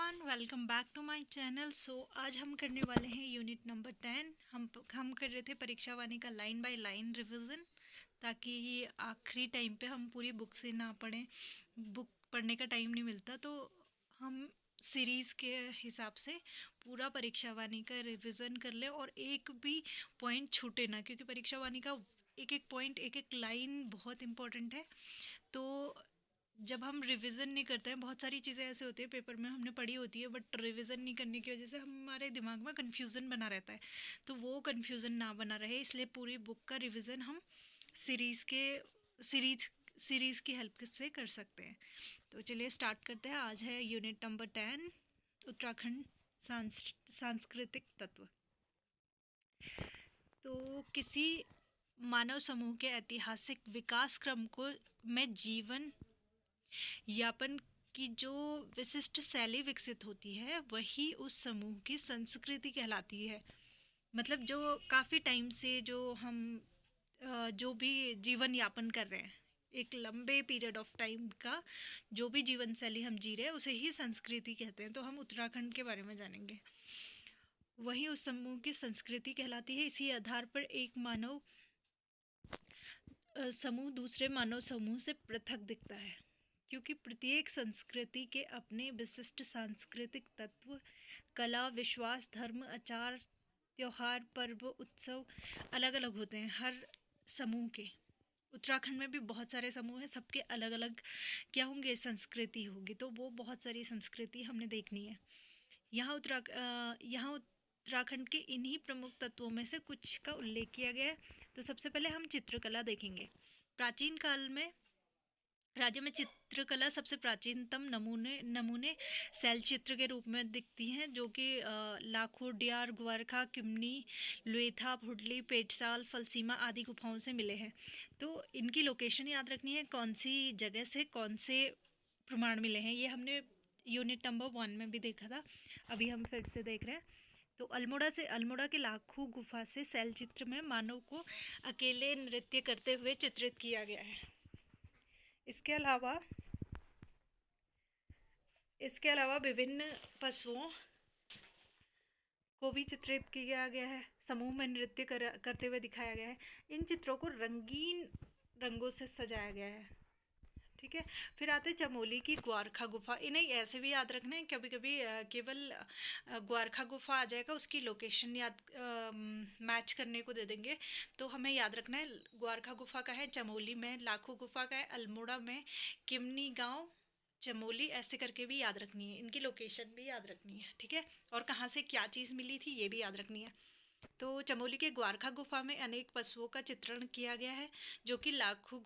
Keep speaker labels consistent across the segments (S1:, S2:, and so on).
S1: Everyone, welcome back to my channel. आज हम करने वाले हैं यूनिट नंबर 10। हम कर रहे थे परीक्षा वाणी का लाइन बाय लाइन रिवीजन, ताकि आखिरी टाइम पे हम पूरी बुक से ना पढ़ें। बुक पढ़ने का टाइम नहीं मिलता, तो हम सीरीज़ के हिसाब से पूरा परीक्षा वाणी का रिवीजन कर ले और एक भी पॉइंट छूटे ना, क्योंकि परीक्षा वाणी का एक एक पॉइंट, एक एक लाइन बहुत इंपॉर्टेंट है। तो जब हम रिवीजन नहीं करते हैं, बहुत सारी चीज़ें ऐसे होती है पेपर में हमने पढ़ी होती है, बट रिवीजन नहीं करने की वजह से हमारे दिमाग में कन्फ्यूज़न बना रहता है। तो वो कन्फ्यूज़न ना बना रहे, इसलिए पूरी बुक का रिवीजन हम सीरीज सीरीज़ की हेल्प से कर सकते हैं। तो चलिए स्टार्ट करते हैं। आज है यूनिट नंबर 10, उत्तराखंड सांस्कृतिक तत्व। तो किसी मानव समूह के ऐतिहासिक विकास क्रम को में जीवन यापन की जो विशिष्ट शैली विकसित होती है, वही उस समूह की संस्कृति कहलाती है। मतलब जो काफ़ी टाइम से जो हम जो भी जीवन यापन कर रहे हैं, एक लंबे पीरियड ऑफ टाइम का जो भी जीवन शैली हम जी रहे हैं, उसे ही संस्कृति कहते हैं। तो हम उत्तराखंड के बारे में जानेंगे। वही उस समूह की संस्कृति कहलाती है। इसी आधार पर एक मानव समूह दूसरे मानव समूह से पृथक दिखता है, क्योंकि प्रत्येक संस्कृति के अपने विशिष्ट सांस्कृतिक तत्व, कला, विश्वास, धर्म, आचार, त्योहार, पर्व, उत्सव अलग अलग होते हैं हर समूह के। उत्तराखंड में भी बहुत सारे समूह हैं, सबके अलग अलग क्या होंगे, संस्कृति होगी। तो वो बहुत सारी संस्कृति हमने देखनी है। यहाँ उत्तराखंड के इन्हीं प्रमुख तत्वों में से कुछ का उल्लेख किया गया है। तो सबसे पहले हम चित्रकला देखेंगे। प्राचीन काल में राज्य में चित्रकला सबसे प्राचीनतम नमूने शैल चित्र के रूप में दिखती हैं, जो कि लाखों, डियार, ग्वारखा, किमनी, लुएथा, भुडली, पेटसाल, फलसीमा आदि गुफाओं से मिले हैं। तो इनकी लोकेशन याद रखनी है, कौन सी जगह से कौन से प्रमाण मिले हैं। ये हमने यूनिट नंबर 1 में भी देखा था, अभी हम फिर से देख रहे हैं। तो अल्मोड़ा के लाखों गुफा से शैल चित्र में मानव को अकेले नृत्य करते हुए चित्रित किया गया है। इसके अलावा विभिन्न पशुओं को भी चित्रित किया गया है, समूह में नृत्य करते हुए दिखाया गया है। इन चित्रों को रंगीन रंगों से सजाया गया है। ठीक है, फिर आते चमोली की ग्वारखा गुफा। इन्हें ऐसे भी याद रखना है, कभी कभी केवल ग्वारखा गुफा आ जाएगा, उसकी लोकेशन याद मैच करने को दे देंगे। तो हमें याद रखना है ग्वारखा गुफा का है चमोली में, लाखों गुफा का है अल्मोड़ा में, किमनी गांव चमोली, ऐसे करके भी याद रखनी है। इनकी लोकेशन भी याद रखनी है, ठीक है। और कहाँ से क्या चीज़ मिली थी ये भी याद रखनी है। तो चमोली के ग्वारखा गुफा में अनेक पशुओं का चित्रण किया गया है, जो कि लाखों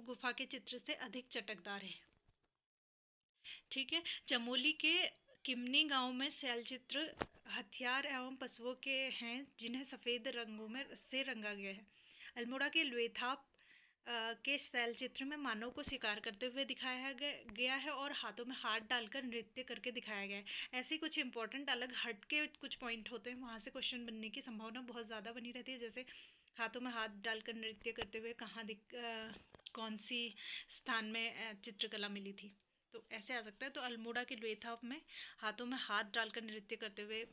S1: गुफा के चित्र से अधिक चटकदार है। ठीक है, चमोली के किमनी गांव में शैल चित्र हथियार एवं पशुओं के हैं, जिन्हें सफ़ेद रंगों में से रंगा गया है। अल्मोड़ा के लुएथाप के शैल चित्र में मानव को शिकार करते हुए दिखाया गया है और हाथों में हाथ डालकर नृत्य करके दिखाया गया है। ऐसे कुछ इंपॉर्टेंट अलग हट के कुछ पॉइंट होते हैं, वहाँ से क्वेश्चन बनने की संभावना बहुत ज़्यादा बनी रहती है। जैसे हाथों में हाथ डालकर नृत्य करते हुए कौन सी स्थान में चित्रकला मिली थी, तो ऐसे आ सकता है। तो अल्मोड़ा के लुएथाप में हाथों में हाथ डालकर नृत्य करते हुए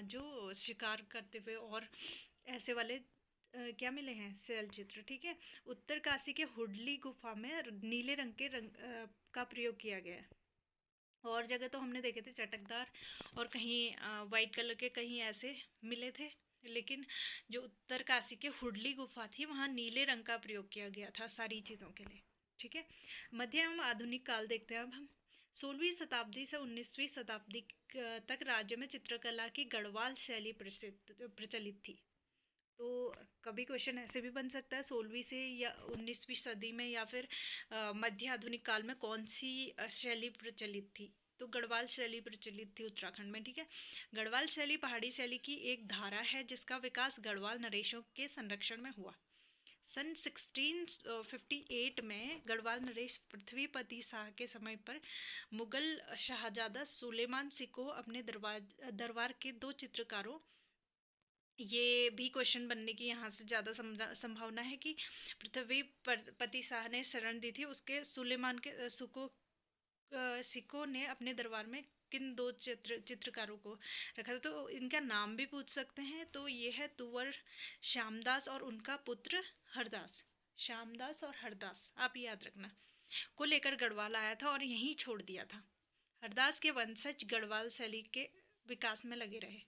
S1: जो शिकार करते हुए और ऐसे वाले क्या मिले हैं, शैल चित्र। ठीक है, उत्तर काशी के हुडली गुफा में नीले रंग के का प्रयोग किया गया है। और जगह तो हमने देखे थे चटकदार और कहीं वाइट कलर के, कहीं ऐसे मिले थे, लेकिन जो उत्तर काशी के हुडली गुफा थी, वहाँ नीले रंग का प्रयोग किया गया था सारी चीज़ों के लिए। ठीक है, मध्य एवं आधुनिक काल देखते हैं अब हम। 16वीं शताब्दी से 19वीं शताब्दी तक राज्य में चित्रकला की गढ़वाल शैली प्रचलित थी। तो कभी क्वेश्चन ऐसे भी बन सकता है, 16वीं से या 19वीं सदी में या फिर मध्य आधुनिक काल में कौन सी शैली प्रचलित थी। तो गढ़वाल शैली प्रचलित थी उत्तराखंड में। ठीक है, गढ़वाल शैली पहाड़ी शैली की एक धारा है, जिसका विकास गढ़वाल नरेशों के संरक्षण में हुआ। सन 1658 में गढ़वाल नरेश पृथ्वीपति शाह के समय पर मुगल शहजादा सुलेमान सिकोह अपने दरबार के 2 चित्रकारों, ये भी क्वेश्चन बनने की यहाँ से ज़्यादा संभावना है कि पृथ्वीपति शाह ने शरण दी थी उसके सुलेमान के सुको सिखों ने अपने दरबार में किन दो चित्रकारों को रखा था, तो इनका नाम भी पूछ सकते हैं। तो ये है तुवर श्यामदास और उनका पुत्र हरदास। श्यामदास और हरदास आप याद रखना, को लेकर गढ़वाल आया था और यहीं छोड़ दिया था। हरदास के वंशज गढ़वाल शैली के विकास में लगे रहे।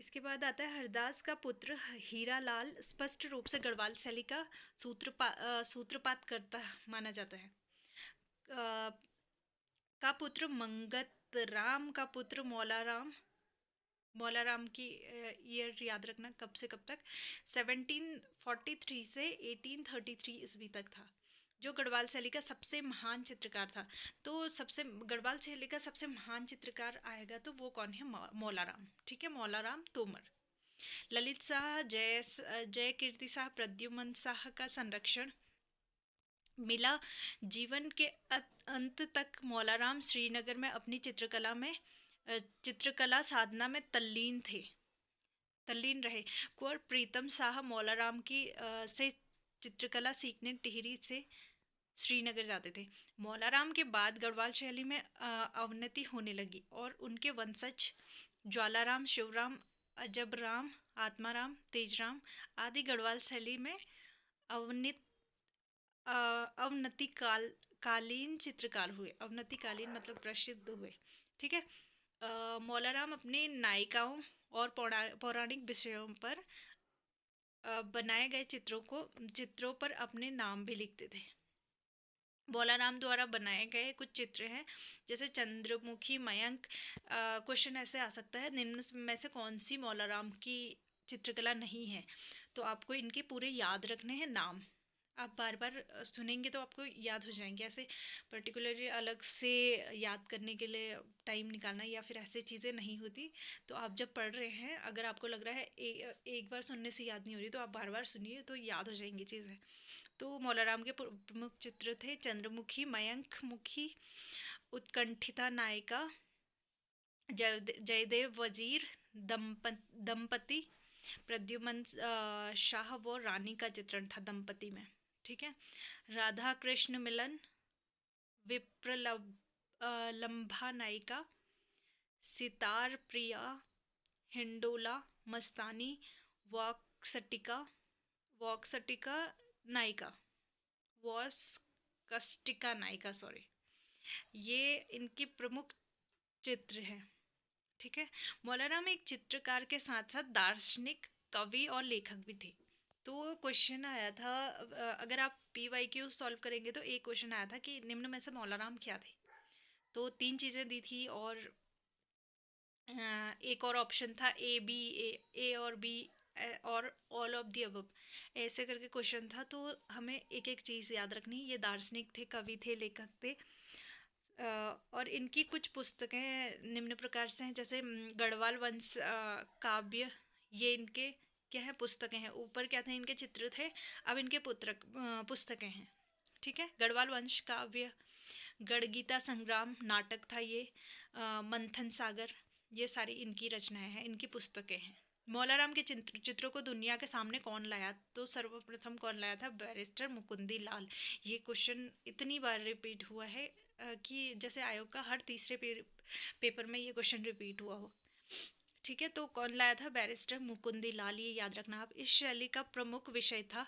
S1: इसके बाद आता है हरदास का पुत्र हीरालाल स्पष्ट रूप से गढ़वाल शैली का सूत्रपात करता माना जाता है। का पुत्र मंगत राम का पुत्र मौलाराम। मौलाराम की ईयर याद रखना, कब से कब तक, 1743 से 1833 ईस्वी तक था, जो गढ़वाल शैली का सबसे महान चित्रकार था। तो सबसे गढ़वाल शैली का सबसे महान चित्रकार आएगा तो वो कौन है? मौलाराम। ठीक है, मौलाराम तोमर। ललित शाह, जय कीर्ति शाह, प्रद्युमन शाह का संरक्षण मिला। जीवन के अंत तक मौलाराम श्रीनगर में अपनी चित्रकला साधना में तल्लीन रहे। कुंवर प्रीतम शाह मौलाराम की से चित्रकला सीखने टिहरी से श्रीनगर जाते थे। मौलाराम के बाद गढ़वाल शैली में अवनति होने लगी और उनके वंशज ज्वालाराम, शिवराम, अजबराम, आत्माराम, तेजराम आदि गढ़वाल शैली में अवनति कालीन चित्रकार हुए। अवनति कालीन मतलब प्रसिद्ध हुए। ठीक है। मौलाराम अपने नायिकाओं और पौराणिक विषयों पर बनाए गए चित्रों पर अपने नाम भी लिखते थे। मौलाराम द्वारा बनाए गए कुछ चित्र हैं, जैसे चंद्रमुखी, मयंक। क्वेश्चन ऐसे आ सकता है, निम्न में से कौन सी मौलाराम की चित्रकला नहीं है? तो आपको इनके पूरे याद रखने हैं नाम। आप बार बार सुनेंगे तो आपको याद हो जाएंगे। ऐसे पर्टिकुलरली अलग से याद करने के लिए टाइम निकालना या फिर ऐसे चीज़ें नहीं होती। तो आप जब पढ़ रहे हैं, अगर आपको लग रहा है एक बार सुनने से याद नहीं हो रही, तो आप बार बार सुनिए तो याद हो जाएंगी चीज़ें। तो मौलाराम के प्रमुख चित्र थे चंद्रमुखी, मयंक मुखी, उत्कंठिता नायिका, जयदेव वजीर, दंपति, प्रद्युमन शाह व रानी का चित्रण था दंपति में। ठीक है। राधा कृष्ण मिलन, विप्रलंभा नायिका, सितार प्रिया, हिंडोला, मस्तानी, वॉक्सटिका नायिका, वॉस्कस्टिका नायिका, सॉरी, ये इनकी प्रमुख चित्र हैं। ठीक है। मौलाराम एक चित्रकार के साथ साथ दार्शनिक, कवि और लेखक भी थे। तो क्वेश्चन आया था, अगर आप PYQ सॉल्व करेंगे तो एक क्वेश्चन आया था कि निम्न में से मौलाराम क्या थे? तो 3 चीज़ें दी थी और एक और ऑप्शन था ए और बी और ऑल ऑफ दी अबव, ऐसे करके क्वेश्चन था। तो हमें एक एक चीज़ याद रखनी। ये दार्शनिक थे, कवि थे, लेखक थे। और इनकी कुछ पुस्तकें निम्न प्रकार से हैं, जैसे गढ़वाल वंश काव्य, ये इनके क्या है? पुस्तकें हैं। ऊपर क्या थे? इनके चित्र थे, अब इनके पुस्तकें हैं। ठीक है। गढ़वाल वंश काव्य, गढ़गीता संग्राम नाटक था ये, मंथन सागर, ये सारी इनकी रचनाएं हैं, इनकी पुस्तकें हैं। मौलाराम के चित्रों को दुनिया के सामने कौन लाया? तो सर्वप्रथम कौन लाया था? बैरिस्टर मुकुंदी लाल। ये क्वेश्चन इतनी बार रिपीट हुआ है कि जैसे आयोग का हर तीसरे पेपर में ये क्वेश्चन रिपीट हुआ हो। ठीक है। तो कौन लाया था? बैरिस्टर मुकुंदी लाल, ये याद रखना आप। इस शैली का प्रमुख विषय था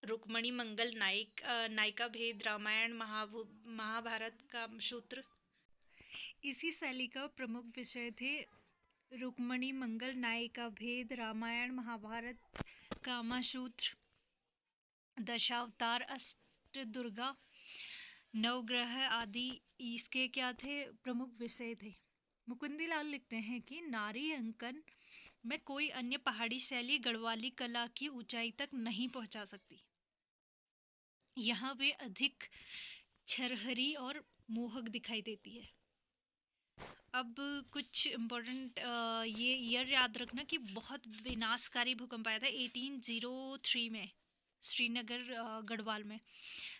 S1: रुक्मणी मंगल नायिका भेद, रामायण महाभारत का सूत्र। इसी शैली का प्रमुख विषय थे रुक्मणी मंगल, नायिका भेद, रामायण महाभारत, कामसूत्र, दशावतार, अष्टदुर्गा, नवग्रह आदि इसके क्या थे? प्रमुख विषय थे। मुकुंदी लाल लिखते हैं कि नारी अंकन में कोई अन्य पहाड़ी शैली गढ़वाली कला की ऊंचाई तक नहीं पहुंचा सकती। यहाँ वे अधिक छरहरी और मोहक दिखाई देती है। अब कुछ इम्पोर्टेंट ये ईयर याद रखना कि बहुत विनाशकारी भूकंप आया था 1803 में श्रीनगर गढ़वाल में।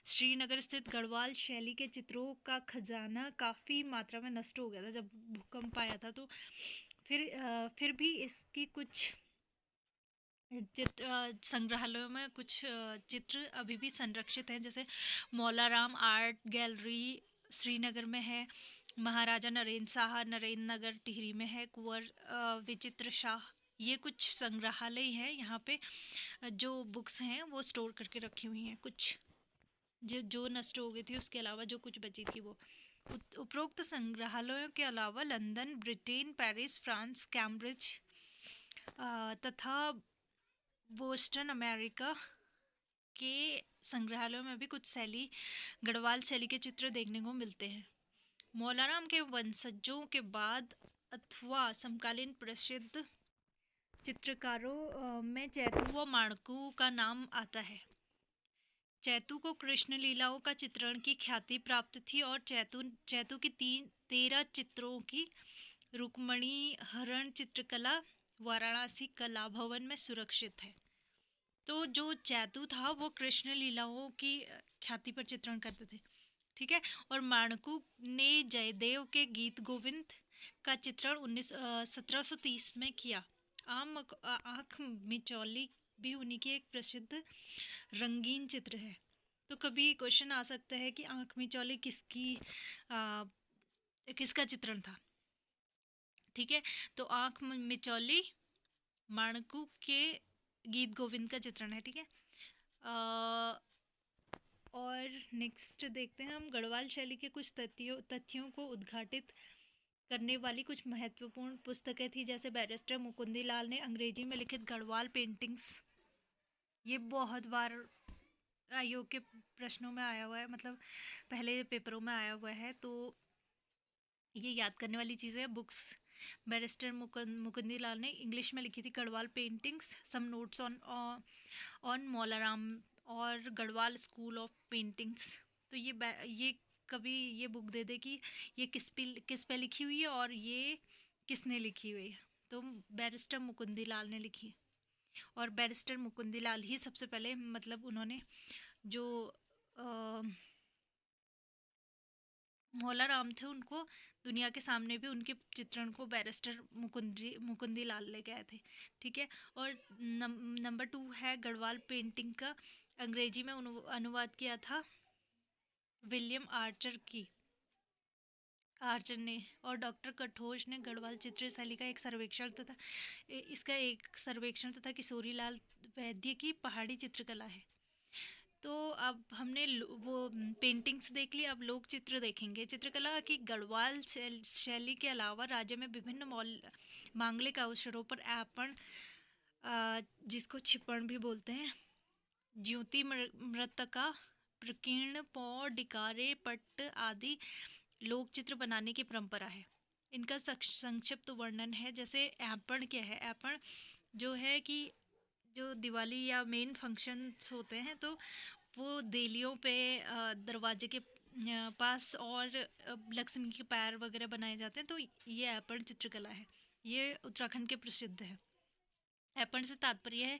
S1: श्रीनगर स्थित गढ़वाल शैली के चित्रों का खजाना काफ़ी मात्रा में नष्ट हो गया था जब भूकंप आया था। तो फिर भी इसकी कुछ संग्रहालयों में कुछ चित्र अभी भी संरक्षित हैं, जैसे मौलाराम आर्ट गैलरी श्रीनगर में है, महाराजा नरेंद्र शाह नरेंद्र नगर टिहरी में है, कुंवर विचित्र शाह, ये कुछ संग्रहालय हैं यहाँ पे। जो बुक्स हैं वो स्टोर करके रखी हुई हैं, कुछ जो जो नष्ट हो गई थी उसके अलावा जो कुछ बची थी वो। उपरोक्त संग्रहालयों के अलावा London, Britain, Paris, France, Cambridge तथा बोस्टन अमेरिका के संग्रहालयों में भी कुछ शैली गढ़वाल शैली के चित्र देखने को मिलते हैं। मौलाराम के वंशजों के बाद अथवा समकालीन प्रसिद्ध चित्रकारों में चैतू व माणकू का नाम आता है। चैतू को कृष्ण लीलाओं का चित्रण की ख्याति प्राप्त थी और चैतू की 13 चित्रों की रुक्मणी हरण चित्रकला वाराणसी कला भवन में सुरक्षित है। तो जो चैतू था वो कृष्ण लीलाओं की ख्याति पर चित्रण करते थे, ठीक है। और माणकू ने जयदेव के गीत गोविंद का चित्रण 1730 में किया। आँख मिचौली भी उन्हीं की एक प्रसिद्ध रंगीन चित्र है। तो कभी क्वेश्चन आ सकता है कि आँख मिचौली किसका चित्रण था, ठीक है। तो आँख मिचौली माणकू के गीत गोविंद का चित्रण है, ठीक है। और नेक्स्ट देखते हैं हम गढ़वाल शैली के कुछ तथ्यों को उद्घाटित करने वाली कुछ महत्वपूर्ण पुस्तकें थी, जैसे बैरिस्टर मुकुंदी लाल ने अंग्रेजी में लिखित गढ़वाल पेंटिंग्स। ये बहुत बार आयोग के प्रश्नों में आया हुआ है, मतलब पहले पेपरों में आया हुआ है, तो ये याद करने वाली चीज़ें हैं। बुक्स बैरिस्टर मुकुंदी लाल ने इंग्लिश में लिखी थी Garhwal paintings, some notes on Molaram और गढ़वाल स्कूल ऑफ पेंटिंग्स। तो ये कभी ये बुक दे दे कि ये किस पे लिखी हुई है और ये किसने लिखी हुई है, तो बैरिस्टर मुकुंदी लाल ने लिखी। और बैरिस्टर मुकुंदी लाल ही सबसे पहले, मतलब उन्होंने जो मौलाराम थे उनको दुनिया के सामने भी उनके चित्रण को बैरिस्टर मुकुंदी लाल ले गए थे, ठीक है। और नंबर 2 है गढ़वाल पेंटिंग का अंग्रेजी में अनुवाद किया था विलियम आर्चर ने, और डॉक्टर कठोज ने गढ़वाल चित्र शैली का एक सर्वेक्षण तथा किशोरी लाल वैद्य की पहाड़ी चित्रकला है। तो अब हमने वो पेंटिंग्स देख ली, अब लोक चित्र देखेंगे। चित्रकला की गढ़वाल शैली के अलावा राज्य में विभिन्न मांगलिक अवसरों पर ऐपण, जिसको छिपण भी बोलते हैं, ज्योति मृतका, प्रकीर्ण, पौ, डिकारे, पट्ट आदि लोक चित्र बनाने की परंपरा है। इनका संक्षिप्त वर्णन है। जैसे ऐपण क्या है, ऐपण जो है कि जो दिवाली या मेन फंक्शंस होते हैं तो वो देलियों पे दरवाजे के पास और लक्ष्मी के पैर वगैरह बनाए जाते हैं, तो ये ऐपण चित्रकला है, ये उत्तराखंड के प्रसिद्ध है। ऐपण से तात्पर्य है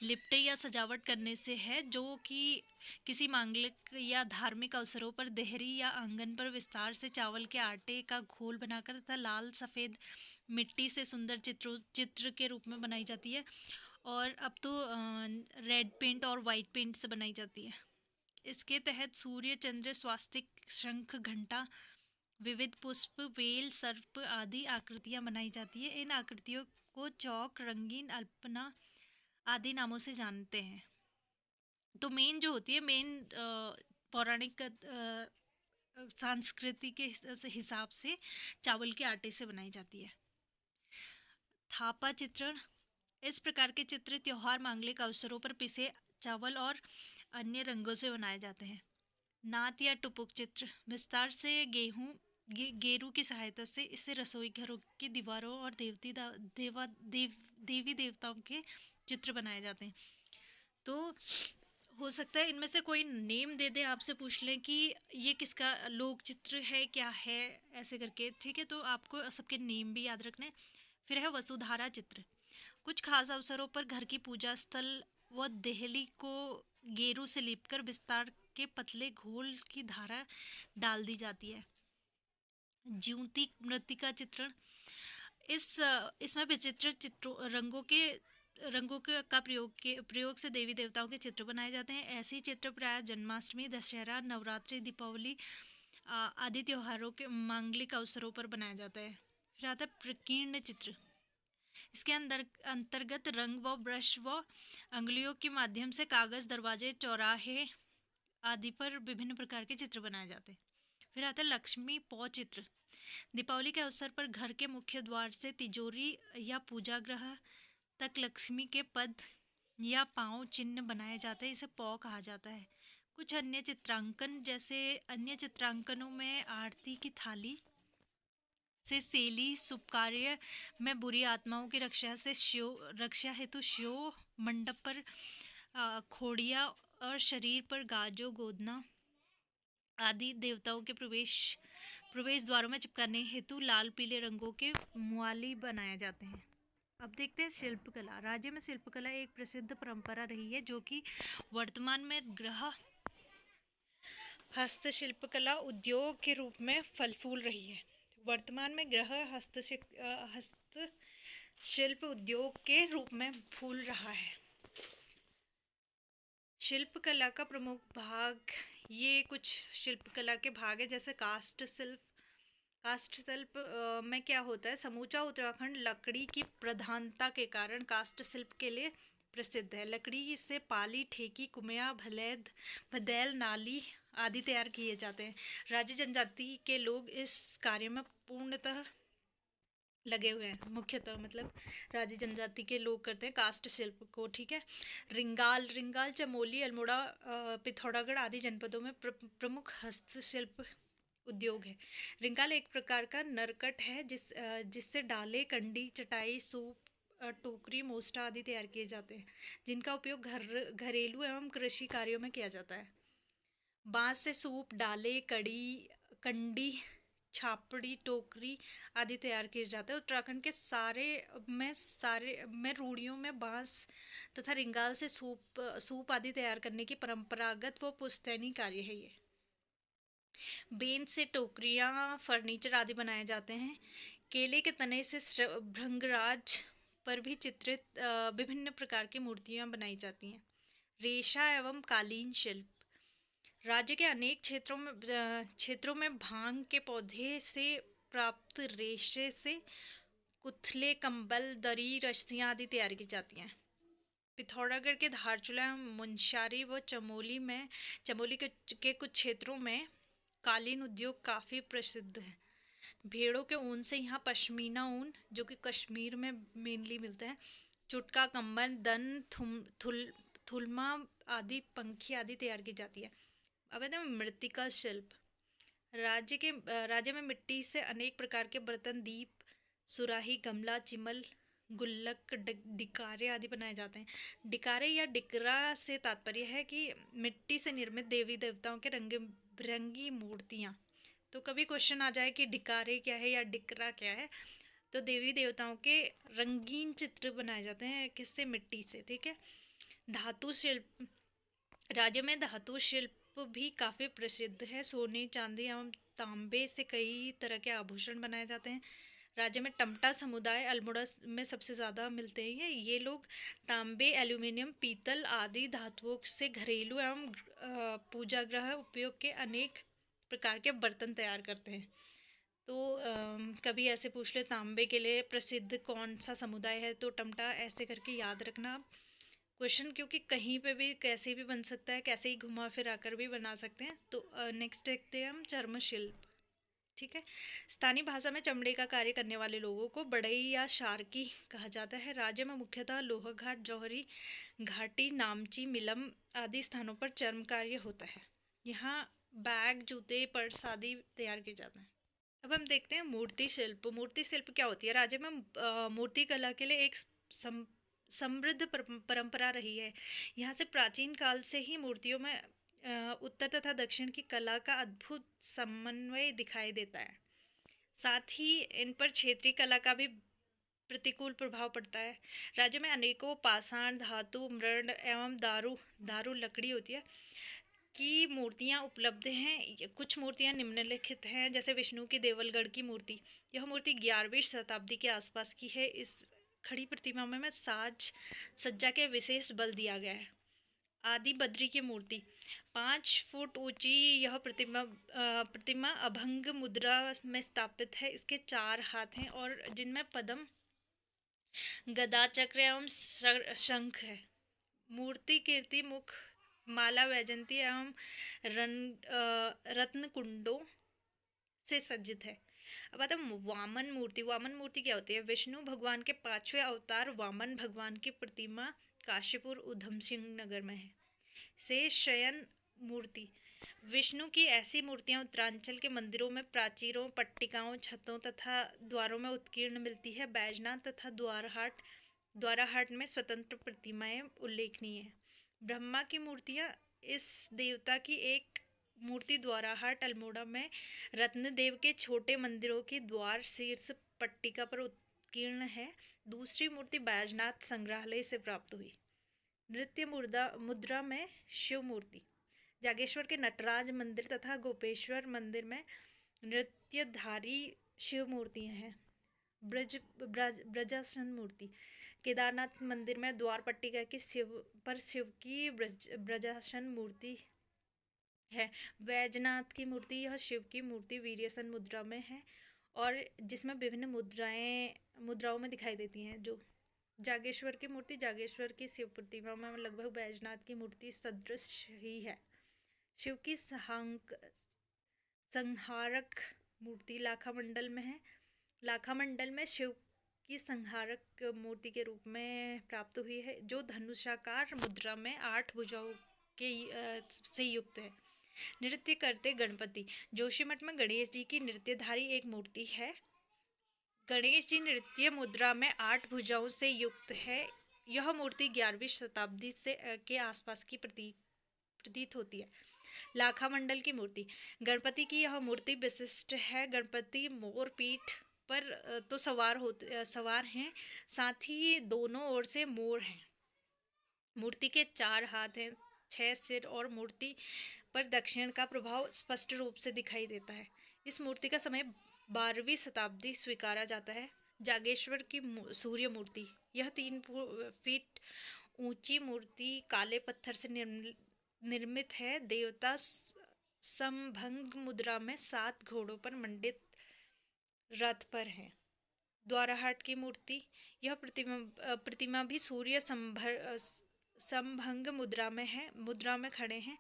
S1: लिपटे या सजावट करने से है, जो कि किसी मांगलिक या धार्मिक अवसरों पर देहरी या आंगन पर विस्तार से चावल के आटे का घोल बनाकर तथा लाल सफ़ेद मिट्टी से सुंदर चित्र के रूप में बनाई जाती है। और अब तो रेड पेंट और वाइट पेंट से बनाई जाती है। इसके तहत सूर्य, चंद्र, स्वास्तिक, शंख, घंटा, विविध पुष्प, वेल, सर्प आदि आकृतियां बनाई जाती है। इन आकृतियों को चौक, रंगीन, अल्पना आदि नामों से जानते हैं। तो मेन जो होती है, मेन पौराणिक संस्कृति के हिसाब से चावल के आटे से बनाई जाती है। थापा चित्रण, इस प्रकार के चित्र त्योहार, मांगलिक अवसरों पर पिसे चावल और अन्य रंगों से बनाए जाते हैं। नात या टुपुक चित्र, विस्तार से गेरू की सहायता से इससे रसोई घरों की दीवारों और देवी देवताओं के चित्र बनाए जाते हैं। तो हो सकता है इनमें से कोई नेम दे दे, आपसे पूछ लें कि ये किसका लोक चित्र है, क्या है, ऐसे करके, ठीक है। तो आपको सबके नेम भी याद रखना है। फिर है वसुधारा चित्र, कुछ खास अवसरों पर घर की पूजा स्थल व देहली को गेरू से लीपकर विस्तार के पतले घोल की धारा डाल दी जाती है। ज्योति मृतिका चित्रण, इसमें विचित्र रंगों के का प्रयोग से देवी देवताओं के चित्र बनाए जाते हैं। ऐसे ही चित्र प्राय जन्माष्टमी, दशहरा, नवरात्रि, दीपावली आदि त्योहारों के मांगलिक अवसरों पर बनाया जाता है। फिर आता है प्रकीर्ण चित्र। इसके अंतर्गत रंग व ब्रश व अंगुलियों के माध्यम से कागज, दरवाजे, चौराहे आदि पर विभिन्न प्रकार के चित्र बनाए जाते हैं। फिर आता है लक्ष्मी पौ चित्र। दीपावली के अवसर पर घर के मुख्य द्वार से तिजोरी या पूजा गृह तक लक्ष्मी के पद या पांव चिन्ह बनाए जाते हैं। इसे पौ कहा जाता है। कुछ अन्य चित्रांकन, जैसे अन्य चित्रांकनों में आरती की थाली से सेली, शुभ कार्य में बुरी आत्माओं की रक्षा हेतु शिव, मंडप पर खोड़िया और शरीर पर गाजो, गोदना आदि देवताओं के प्रवेश द्वारों में चिपकाने हेतु लाल पीले रंगों के मुआली बनाए जाते हैं। अब देखते हैं शिल्पकला। राज्य में शिल्पकला एक प्रसिद्ध परंपरा रही है, जो कि वर्तमान में गृह हस्तशिल्पकला उद्योग के रूप में फल फूल रही है। वर्तमान में गृह हस्तशिल्प उद्योग के रूप में फूल रहा है। शिल्पकला का प्रमुख भाग, ये कुछ शिल्पकला के भाग है, जैसे काष्ठ शिल्प। काष्ठ शिल्प में क्या होता है, समूचा उत्तराखंड लकड़ी की प्रधानता के कारण काष्ठ शिल्प के लिए प्रसिद्ध है। लकड़ी से पाली, ठेकी, कुम्या, भदैल, नाली आदि तैयार किए जाते हैं। राज्य जनजाति के लोग इस कार्य में पूर्णतः लगे हुए हैं। मुख्यतः मतलब राज्य जनजाति के लोग करते हैं काष्ठ शिल्प को। ठीक है। रिंगाल चमोली, अल्मोड़ा, पिथौरागढ़ आदि जनपदों में प्रमुख हस्तशिल्प उद्योग है। रिंगाल एक प्रकार का नरकट है जिससे डाले, कंडी, चटाई, सूप, टोकरी, मोस्टा आदि तैयार किए जाते हैं, जिनका उपयोग घरेलू एवं कृषि कार्यों में किया जाता है। बांस से सूप, डाले, कंडी, छापड़ी, टोकरी आदि तैयार किए जाते हैं। उत्तराखंड के सारे में रूढ़ियों में बांस तथा रिंगाल से सूप आदि तैयार करने की परंपरागत व पुश्तैनी कार्य है। ये बेंच से टोकरियाँ, फर्नीचर आदि बनाए जाते हैं। केले के तने से भृंगराज पर भी चित्रित विभिन्न प्रकार की मूर्तियाँ बनाई जाती हैं। रेशा एवं कालीन शिल्प। राज्य के अनेक क्षेत्रों में भांग के पौधे से प्राप्त रेशे से कुथले, कंबल, दरी, रस्सियाँ आदि तैयार की जाती हैं। पिथौरागढ़ के धारचूला, मुनस्यारी व चमोली के कुछ क्षेत्रों में कालीन उद्योग काफ़ी प्रसिद्ध है। भेड़ों के ऊन से यहाँ पश्मीना ऊन, जो कि कश्मीर में मेनली मिलता है, चुटका, कंबल, दन, थुलमा आदि, पंखी आदि तैयार की जाती है। अब है मृत्तिका शिल्प। राज्य में मिट्टी से अनेक प्रकार के बर्तन, दीप, सुराही, गमला, चिमल, गुल्लक, डिकारे आदि बनाए जाते हैं। डिकारे या डिकरा से तात्पर्य है कि मिट्टी से निर्मित देवी देवताओं के रंग बिरंगी मूर्तियाँ। तो कभी क्वेश्चन आ जाए कि डिकारे क्या है या डिकरा क्या है, तो देवी देवताओं के रंगीन चित्र बनाए जाते हैं, किससे, मिट्टी से। ठीक है। धातु शिल्प। राज्य में धातु शिल्प भी काफ़ी प्रसिद्ध है। सोने, चांदी एवं तांबे से कई तरह के आभूषण बनाए जाते हैं। राज्य में टमटा समुदाय अल्मोड़ा में सबसे ज़्यादा मिलते हैं। ये लोग तांबे, एल्यूमिनियम, पीतल आदि धातुओं से घरेलू एवं पूजा गृह उपयोग के अनेक प्रकार के बर्तन तैयार करते हैं। तो कभी ऐसे पूछ ले तांबे के लिए प्रसिद्ध कौन सा समुदाय है, तो टमटा, ऐसे करके याद रखना क्वेश्चन, क्योंकि कहीं पे भी कैसे भी बन सकता है, कैसे ही घुमा फिरा कर भी बना सकते हैं। तो नेक्स्ट देखते हैं हम चर्म शिल्प। ठीक है। स्थानीय भाषा में चमड़े का कार्य करने वाले लोगों को बढ़ई या शार्की कहा जाता है। राज्य में मुख्यतः लोहाघाट, जौहरी घाटी, नामची, मिलम आदि स्थानों पर चर्म कार्य होता है। यहाँ बैग, जूते, पर्स आदि तैयार किए जाते हैं। अब हम देखते हैं मूर्ति शिल्प। मूर्ति शिल्प क्या होती है? राज्य में मूर्ति कला के लिए एक समृद्ध परंपरा रही है। यहाँ से प्राचीन काल से ही मूर्तियों में उत्तर तथा दक्षिण की कला का अद्भुत समन्वय दिखाई देता है। साथ ही इन पर क्षेत्रीय कला का भी प्रतिकूल प्रभाव पड़ता है। राज्य में अनेकों पाषाण, धातु, मृण एवं दारू लकड़ी होती है की मूर्तियाँ उपलब्ध हैं। कुछ मूर्तियाँ निम्नलिखित हैं, जैसे विष्णु की देवलगढ़ की मूर्ति। यह मूर्ति 11वीं शताब्दी के आसपास की है। खड़ी प्रतिमा में साज सज्जा के विशेष बल दिया गया है। आदि बद्री की मूर्ति 5 फुट ऊंची यह प्रतिमा अभंग मुद्रा में स्थापित है। इसके 4 हाथ हैं और जिनमें पद्म, गदा, चक्र एवं शंख है। मूर्ति कीर्ति मुख, माला, वैजंती एवं रत्न कुंडों से सज्जित है। अब आता है वामन मूर्ति। वामन मूर्ति क्या होती है? विष्णु भगवान के 5वें अवतार वामन भगवान की प्रतिमा काशीपुर उधम सिंह नगर में है। शेष शयन मूर्ति विष्णु की ऐसी मूर्तियां उत्तरांचल के मंदिरों में प्राचीरों, पट्टिकाओं, छतों तथा द्वारों में उत्कीर्ण मिलती है। बैजनाथ तथा द्वाराहाट में स्वतंत्र प्रतिमाएं उल्लेखनीय है। ब्रह्मा की मूर्तियां इस देवता की एक मूर्ति द्वाराहाट अल्मोड़ा में रत्नदेव के छोटे मंदिरों की द्वार शीर्ष पट्टिका पर उत्कीर्ण है। दूसरी मूर्ति बैजनाथ संग्रहालय से प्राप्त हुई। नृत्य मुद्रा में शिव मूर्ति जागेश्वर के नटराज मंदिर तथा गोपेश्वर मंदिर में नृत्यधारी शिव मूर्तियां हैं। ब्रजासन मूर्ति केदारनाथ मंदिर में द्वार पट्टिका की शिव की ब्रजासन मूर्ति है। वैजनाथ की मूर्ति यह शिव की मूर्ति वीर्यसन मुद्रा में है और जिसमें विभिन्न मुद्राओं में दिखाई देती हैं। जो जागेश्वर की मूर्ति जागेश्वर की शिव प्रतिमा में लगभग बैजनाथ की मूर्ति सदृश ही है। शिव की संहारक मूर्ति लाखामंडल में है। लाखामंडल में शिव की संहारक मूर्ति के रूप में प्राप्त हुई है, जो धनुषाकार मुद्रा में 8 भुजाओं के से युक्त है। नृत्य करते गणपति जोशीमठ में गणेश जी की नृत्यधारी एक मूर्ति है। गणेश जी नृत्य मुद्रा में 8 भुजाओं से युक्त है। यह मूर्ति 11वीं शताब्दी से के आसपास की प्रतीत होती है। लाखामंडल की मूर्ति गणपति की यह मूर्ति विशिष्ट है। गणपति मोर पीठ पर तो सवार हैं, साथ ही दोनों ओर से मोर हैं। मूर्ति के 4 हाथ हैं, 6 सिर और मूर्ति पर दक्षिण का प्रभाव स्पष्ट रूप से दिखाई देता है। इस मूर्ति का समय 12वीं शताब्दी स्वीकारा जाता है। जागेश्वर की सूर्य मूर्ति यह 3 फीट ऊंची मूर्ति काले पत्थर से निर्मित है। देवता समभंग मुद्रा में 7 घोड़ों पर मंडित रथ पर है। द्वाराहाट की मूर्ति यह प्रतिमा भी सूर्य समभंग मुद्रा में है, मुद्रा में खड़े हैं।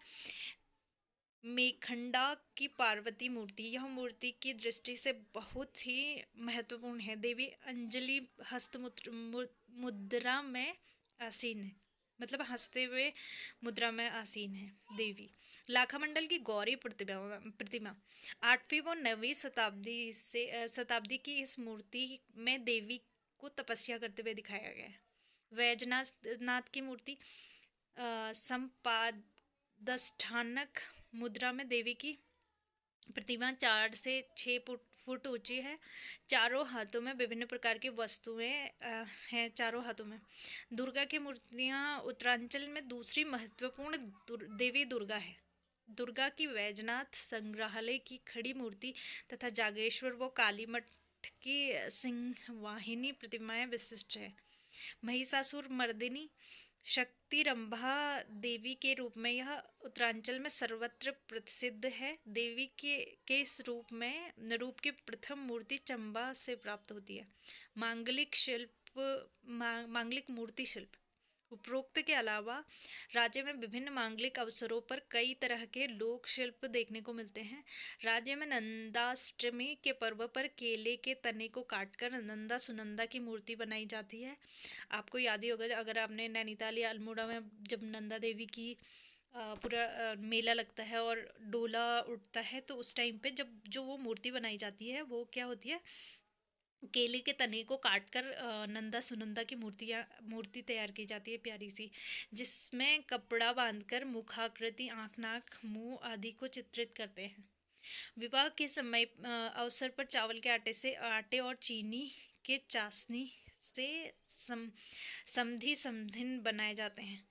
S1: मेखंडा की पार्वती मूर्ति यह मूर्ति की दृष्टि से बहुत ही महत्वपूर्ण है। देवी अंजलि हस्त मुद्रा में आसीन है, मतलब हंसते हुए मुद्रा में आसीन है देवी। लाखामंडल की गौरी प्रतिमा 8वीं व 9वीं शताब्दी की इस मूर्ति में देवी को तपस्या करते हुए दिखाया गया है। वैजनाथ की मूर्ति संपादस्थानक मुद्रा में देवी की प्रतिमा 4 से 6 फुट ऊंची है। चारों हाथों में विभिन्न प्रकार की वस्तुएं हैं। चारों हाथों में दुर्गा की मूर्तियां उत्तरांचल में दूसरी महत्वपूर्ण देवी दुर्गा है। दुर्गा की वैजनाथ संग्रहालय की खड़ी मूर्ति तथा जागेश्वर व कालीमठ की सिंहवाहिनी प्रतिमाएं विशिष्ट है। महिषासुर मर्दिनी शक्ति रंभा देवी के रूप में यह उत्तरांचल में सर्वत्र प्रसिद्ध है। देवी के इस रूप की प्रथम मूर्ति चंबा से प्राप्त होती है। मांगलिक मूर्ति शिल्प उपरोक्त के अलावा राज्य में विभिन्न मांगलिक अवसरों पर कई तरह के लोक शिल्प देखने को मिलते हैं। राज्य में नंदाष्टमी के पर्व पर केले के तने को काटकर नंदा सुनंदा की मूर्ति बनाई जाती है। आपको याद ही होगा, अगर आपने नैनीताल या अल्मोड़ा में जब नंदा देवी की पूरा मेला लगता है और डोला उठता है, तो उस टाइम पे जब जो वो मूर्ति बनाई जाती है वो क्या होती है, केले के तने को काटकर नंदा सुनंदा की मूर्ति तैयार की जाती है प्यारी सी, जिसमें कपड़ा बांधकर मुखाकृति, आँख, नाक, मुंह आदि को चित्रित करते हैं। विवाह के समय अवसर पर चावल के आटे और चीनी के चाशनी से समधिन बनाए जाते हैं।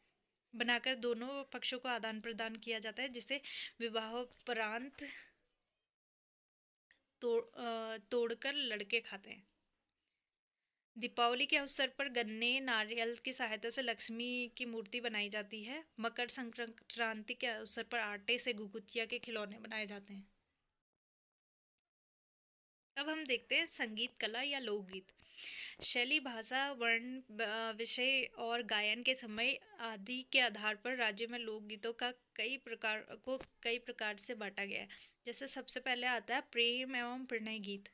S1: बनाकर दोनों पक्षों को आदान प्रदान किया जाता है, जिसे विवाहोपरांत तोड़कर लड़के खाते हैं। दीपावली के अवसर पर गन्ने नारियल की सहायता से लक्ष्मी की मूर्ति बनाई जाती है। मकर संक्रांति के अवसर पर आटे से घुघुतिया के खिलौने बनाए जाते हैं। अब हम देखते हैं संगीत कला या लोकगीत। शैली, भाषा, वर्ण, विषय और गायन के समय आदि के आधार पर राज्य में लोकगीतों का कई प्रकार से बांटा गया है। जैसे सबसे पहले आता है प्रेम एवं प्रणय गीत।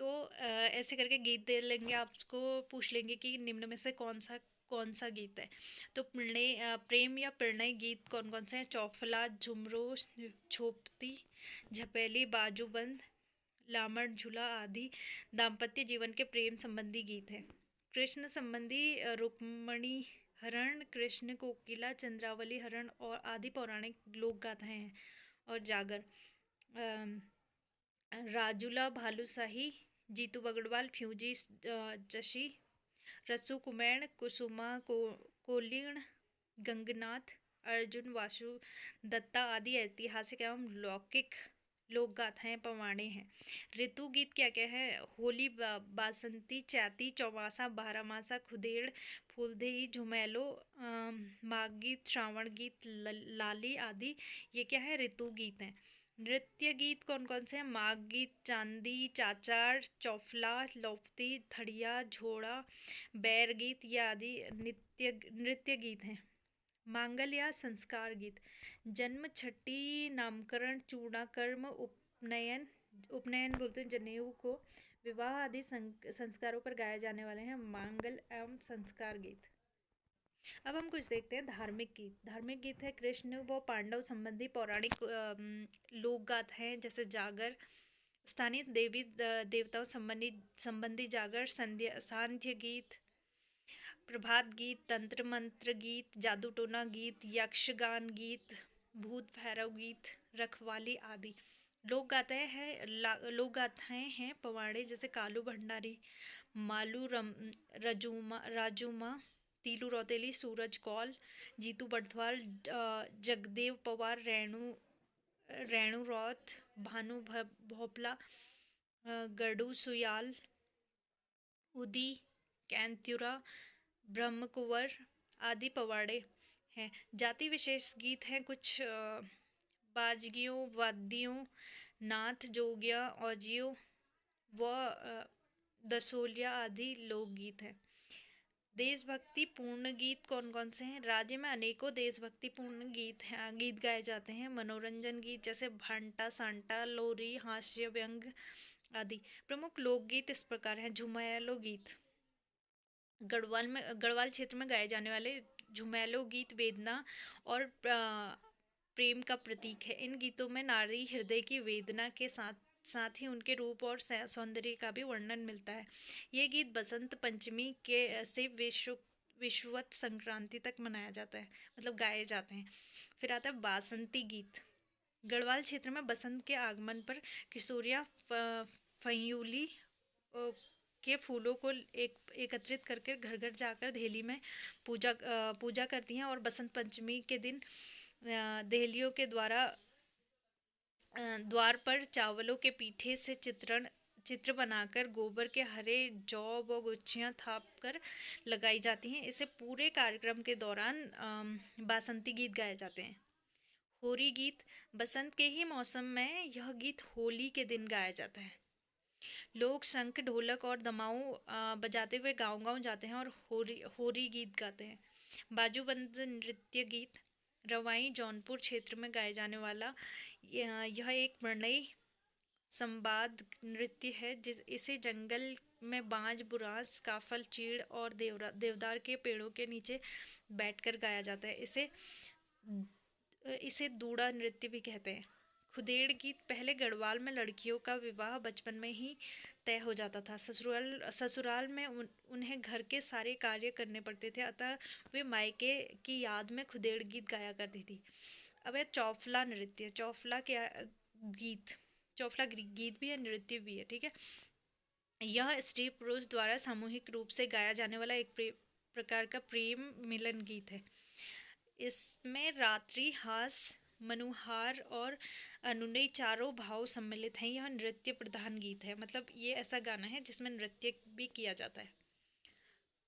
S1: तो ऐसे करके गीत दे लेंगे, आपको पूछ लेंगे कि निम्न में से कौन सा गीत है। तो प्रेम या प्रणय गीत कौन कौन से हैं? चौफला, झुमरो, छोपती, झपेली, बाजूबंद, लामड़ झूला आदि दाम्पत्य जीवन के प्रेम संबंधी गीत हैं। कृष्ण संबंधी रुक्मणी हरण, कृष्ण कोकिला, चंद्रावली हरण और आदि पौराणिक लोक गाथाएं हैं। और जागर, राजूला, भालूशाही, जीतू बगड़वाल, फ्यूजी जशी, रसू कुमैण, कोलीण, गंगनाथ, अर्जुन, वासु दत्ता आदि ऐतिहासिक एवं लौकिक लोक गाथाएं पवाड़े हैं। ऋतु गीत क्या क्या है? होली, बासंती, चैती, चौमासा, बारहमासा, खुदेड़, फूलदेई, झुमेलो, माघ गीत, श्रावण गीत, लाली आदि ये क्या है? ऋतु गीत हैं। नृत्य गीत कौन कौन से हैं? माघ गीत, चांदी, चाचार, चौफला, लोफ्ती, थड़िया, झोड़ा, बैर गीत ये आदि नृत्य गीत हैं। मांगल या संस्कार गीत, जन्म, छठी, नामकरण, चूड़ाकर्म, उपनयन बोलते हैं जनेऊ को, विवाह आदि संस्कारों पर गाए जाने वाले हैं मांगल एवं संस्कार गीत। अब हम कुछ देखते हैं धार्मिक गीत। धार्मिक गीत है कृष्ण व पांडव संबंधी पौराणिक लोक गाथ हैं, जैसे जागर, स्थानीय देवी देवताओं संबंधी जागर, सांध्य गीत, प्रभात गीत, तंत्र मंत्र गीत, जादू टोना गीत, यक्षगान गीत, भूत भैरव गीत, रखवाली आदि। लोक गाथाएं हैं पवाड़े, जैसे कालू भंडारी, मालू राजूमा, तीलू रौतेली, सूरज कौल, जीतू बड़थवाल, जगदेव पवार, रेणु रौत, भानु भोपला, गडू सुयाल, उदी, कैंत्युरा, ब्रह्म कुंवर आदि पवाड़े हैं। जाति विशेष गीत हैं कुछ, बाजगियों, वाद्यों, नाथ, जोगिया, औजियों व दसोलिया आदि लोकगीत हैं। देशभक्ति पूर्ण गीत कौन कौन से हैं? राज्य में अनेकों देशभक्ति पूर्ण गीत गाए जाते हैं। मनोरंजन गीत जैसे भांटा, सांटा, लोरी, हास्य व्यंग आदि। प्रमुख लोकगीत इस प्रकार हैं। झुमैलो गीत, गढ़वाल क्षेत्र में गाए जाने वाले झुमैलो गीत वेदना और प्रेम का प्रतीक है। इन गीतों में नारी हृदय की वेदना के साथ ही उनके रूप और सौंदर्य का भी वर्णन मिलता है। ये गीत बसंत पंचमी के से विषुवत संक्रांति तक मनाया जाता है, मतलब गाए जाते हैं। फिर आता है बासंती गीत। गढ़वाल क्षेत्र में बसंत के आगमन पर किशोरियाँ फयूली के फूलों को एकत्रित करके घर घर जाकर देहली में पूजा करती हैं, और बसंत पंचमी के दिन देहलियों के द्वार पर चावलों के पीठे से चित्र बनाकर गोबर के हरे जौ व गुच्छियाँ थाप कर लगाई जाती हैं। इसे पूरे कार्यक्रम के दौरान बासंती गीत गाए जाते हैं। होरी गीत, बसंत के ही मौसम में यह गीत होली के दिन गाया जाता है। लोग शंख, ढोलक और दमाऊ बजाते हुए गांव जाते हैं और होरी गीत गाते हैं। बाजूबंद नृत्य गीत, रवाई जौनपुर क्षेत्र में गाए जाने वाला यह एक प्रणयी संवाद नृत्य है। इसे जंगल में बांज, बुरांस, काफल, चीड़ और देवदार के पेड़ों के नीचे बैठकर गाया जाता है। इसे दूड़ा नृत्य भी कहते हैं। खुदेड़ गीत, पहले गढ़वाल में लड़कियों का विवाह बचपन में ही तय हो जाता था। ससुराल में उन्हें घर के सारे कार्य करने पड़ते थे, अतः वे मायके की याद में खुदेड़ गीत गाया करती थी। अब है चौफला नृत्य। चौफला गीत भी है, नृत्य भी है, ठीक है। यह स्त्री पुरुष द्वारा सामूहिक रूप से गाया जाने वाला एक प्रकार का प्रेम मिलन गीत है। इसमें रात्रि, हास, मनुहार और अनुनय चारों भाव सम्मिलित हैं। यह नृत्य प्रधान गीत है, मतलब ये ऐसा गाना है जिसमें नृत्य भी किया जाता है।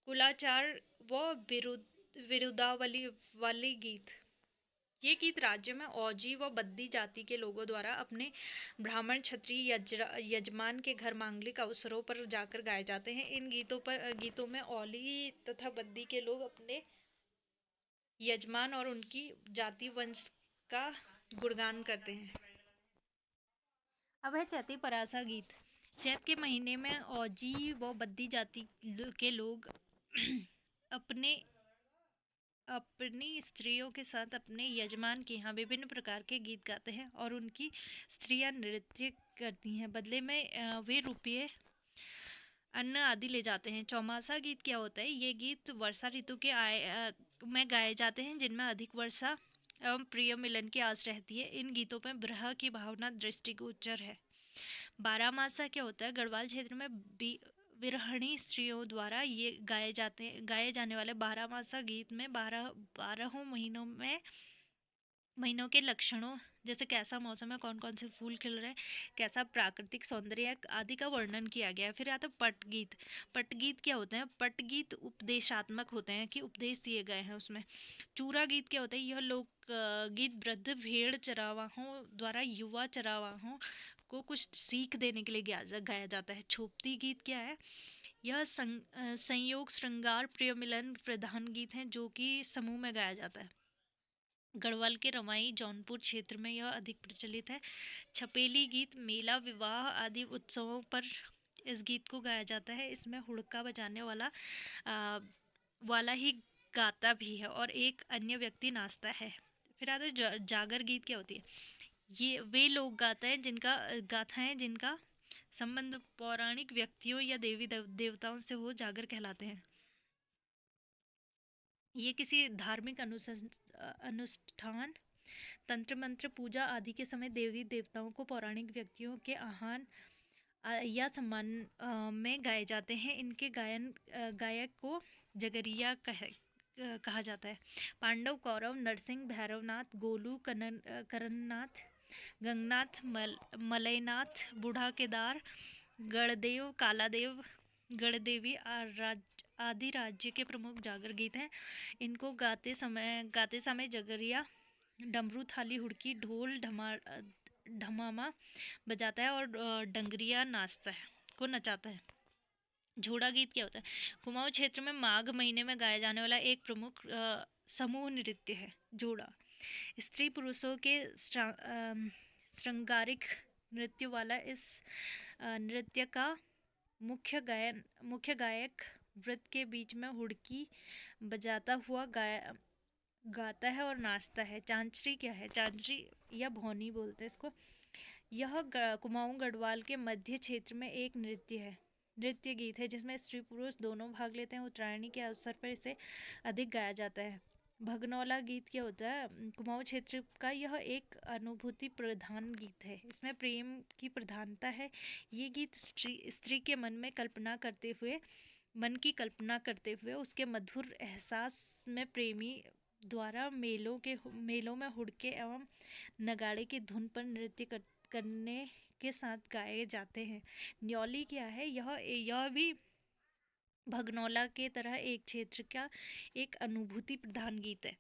S1: कुलाचार व विरुदावली वाली गीत। ये गीत राज्य में औजी व बद्दी जाति के लोगों द्वारा अपने ब्राह्मण क्षत्रिय यजमान के घर मांगलिक अवसरों पर जाकर गाए जाते हैं। इन गीतों में औली तथा बद्दी के लोग अपने यजमान और उनकी जाति वंश का गुणगान करते हैं। अब है चैती परासा गीत। चैत के महीने में औजी व बद्दी जाति के लोग अपनी स्त्रियों के साथ अपने यजमान के यहाँ विभिन्न प्रकार के गीत गाते हैं और उनकी स्त्रियां नृत्य करती हैं। बदले में वे रुपये, अन्न आदि ले जाते हैं। चौमासा गीत क्या होता है? ये गीत वर्षा ऋतु के में गाए जाते हैं, जिनमें अधिक वर्षा एवं प्रिय मिलन की आस रहती है। इन गीतों में विरह की भावना दृष्टिगोचर है। बारहमासा क्या होता है? गढ़वाल क्षेत्र में विरहणी स्त्रियों द्वारा ये गाए जाने वाले बारहमासा गीत में बारहों महीनों के लक्षणों, जैसे कैसा मौसम है, कौन कौन से फूल खिल रहे हैं, कैसा प्राकृतिक सौंदर्य आदि का वर्णन किया गया है। फिर आता है पटगीत। पटगीत क्या होते हैं? पटगीत उपदेशात्मक होते हैं, कि उपदेश दिए गए हैं उसमें। चूरा गीत क्या होता है? यह लोक गीत वृद्ध भेड़ चरावाहों द्वारा युवा चरावाहों को कुछ सीख देने के लिए गाया जाता है। छोपती गीत क्या है? यह संयोग, श्रृंगार, प्रिय मिलन प्रधान गीत हैं, जो कि समूह में गाया जाता है। गढ़वाल के रवाई जौनपुर क्षेत्र में यह अधिक प्रचलित है। छपेली गीत मेला, विवाह आदि उत्सवों पर इस गीत को गाया जाता है। इसमें हुड़का बजाने वाला ही गाता भी है और एक अन्य व्यक्ति नाचता है। फिर आता है जागर गीत क्या होती है? ये वे लोग गाथाएं जिनका संबंध पौराणिक व्यक्तियों या देवी देवताओं से हो, जागर कहलाते हैं। ये किसी धार्मिक अनुष्ठान, तंत्र मंत्र, पूजा आदि के समय देवी देवताओं को पौराणिक व्यक्तियों के आह्वान या सम्मान में गाए जाते हैं। इनके गायक को जगरिया कहा जाता है। पांडव, कौरव, नरसिंह, भैरवनाथ, गोलू, करननाथ, गंगनाथ, मलयनाथ, बूढ़ा केदार, गणदेव, कालादेव, गणदेवी आदि राज्य के प्रमुख जागर गीत हैं। इनको गाते समय जगरिया डमरू, थाली, हुड़की, ढोल, ढमामा बजाता है और डंगरिया नचाता है। झोड़ा गीत क्या होता है? कुमाऊं क्षेत्र में माघ महीने में गाया जाने वाला एक प्रमुख समूह नृत्य है झोड़ा। स्त्री पुरुषों के श्रृंगारिक नृत्य वाला इस नृत्य का मुख्य गायक वृत्त के बीच में हुड़की बजाता हुआ गाता है और नाचता है। चांचरी क्या है? चांचरी या भौनी बोलते हैं इसको। यह कुमाऊं गढ़वाल के मध्य क्षेत्र में एक नृत्य गीत है, जिसमें स्त्री पुरुष दोनों भाग लेते हैं। उत्तरायणी के अवसर पर इसे अधिक गाया जाता है। भगनौला गीत क्या होता है? कुमाऊं क्षेत्र का यह एक अनुभूति प्रधान गीत है। इसमें प्रेम की प्रधानता है। ये गीत स्त्री के मन की कल्पना करते हुए उसके मधुर एहसास में प्रेमी द्वारा मेलों में हुड़के एवं नगाड़े की धुन पर नृत्य करने के साथ गाए जाते हैं। न्यौली क्या है? यह भी भगनौला के तरह एक क्षेत्र का एक अनुभूति प्रधान गीत है।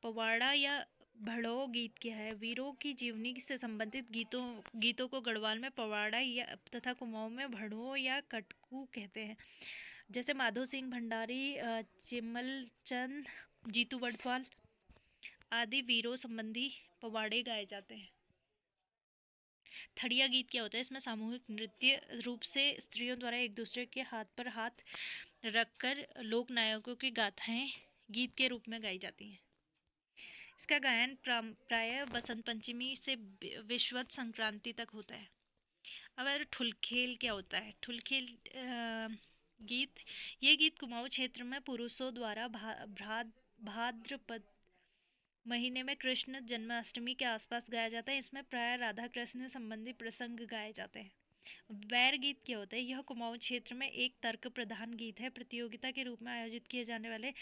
S1: पवाड़ा या भड़ो गीत क्या है? वीरों की जीवनी से संबंधित गीतों को गढ़वाल में पवाड़ा या तथा कुमाऊं में भड़ो या कटकू कहते हैं। जैसे माधो सिंह भंडारी, चिमल चंद, जीतू बड़फाल आदि वीरों संबंधी पवाड़े गाए जाते हैं। थड़िया गीत क्या होता है? इसमें सामूहिक नृत्य रूप से स्त्रियों द्वारा एक दूसरे के हाथ पर हाथ रखकर लोक नायकों की गाथाएं गीत के रूप में गाई जाती हैं। इसका गायन प्रायः बसंत पंचमी से विषुवत संक्रांति तक होता है। अब ठुलखेल क्या होता है? ठुलखेल गीत, ये गीत कुमाऊं क्षेत्र में पुरुषों द्वारा भाद्रपद महीने में कृष्ण जन्माष्टमी के आसपास गाया जाता है। इसमें प्राय राधा कृष्ण संबंधी प्रसंग गाए जाते हैं। बैर गीत क्या होता है? यह कुमाऊं क्षेत्र में एक तर्क प्रधान गीत है। प्रतियोगिता के रूप में आयोजित किए जाने वाले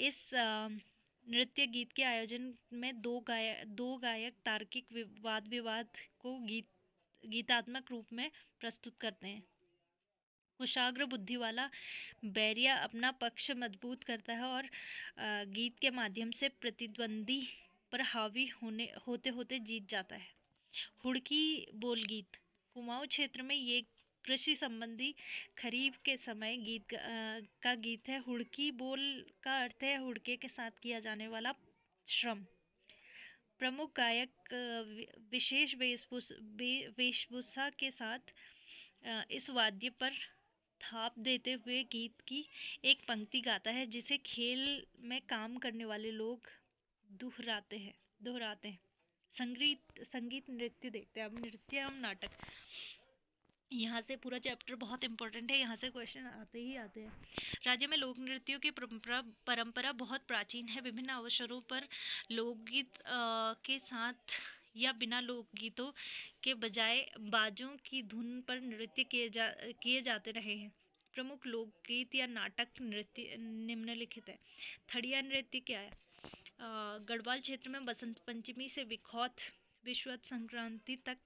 S1: इस नृत्य गीत के आयोजन में दो गायक तार्किक वाद विवाद को गीतात्मक रूप में प्रस्तुत करते हैं। कुशाग्र बुद्धि वाला बैरिया अपना पक्ष मजबूत करता है और गीत के माध्यम से प्रतिद्वंदी पर हावी होते होते जीत जाता है। हुड़की बोल गीत कुमाऊं क्षेत्र में ये कृषि संबंधी खरीफ के समय का गीत है। हुड़की बोल का अर्थ है हुड़के के साथ किया जाने वाला श्रम। प्रमुख गायक विशेष वेशभूषा के साथ इस वाद्य पर थाप देते हुए गीत की एक पंक्ति गाता है जिसे खेल में काम करने वाले लोग दोहराते हैं। संगीत नृत्य देखते हैं। अब नृत्य एवं नाटक, यहाँ से पूरा चैप्टर बहुत इंपॉर्टेंट है, यहाँ से क्वेश्चन आते ही आते हैं। राज्य में लोक नृत्यों की परंपरा बहुत प्राचीन है। विभिन्न अवसरों पर लोकगीत के साथ या बिना लोकगीतों के बजाय बाजों की धुन पर नृत्य किए जाते रहे हैं। प्रमुख लोकगीत या नाटक नृत्य निम्नलिखित है। थड़िया नृत्य क्या है? गढ़वाल क्षेत्र में बसंत पंचमी से विश्वत संक्रांति तक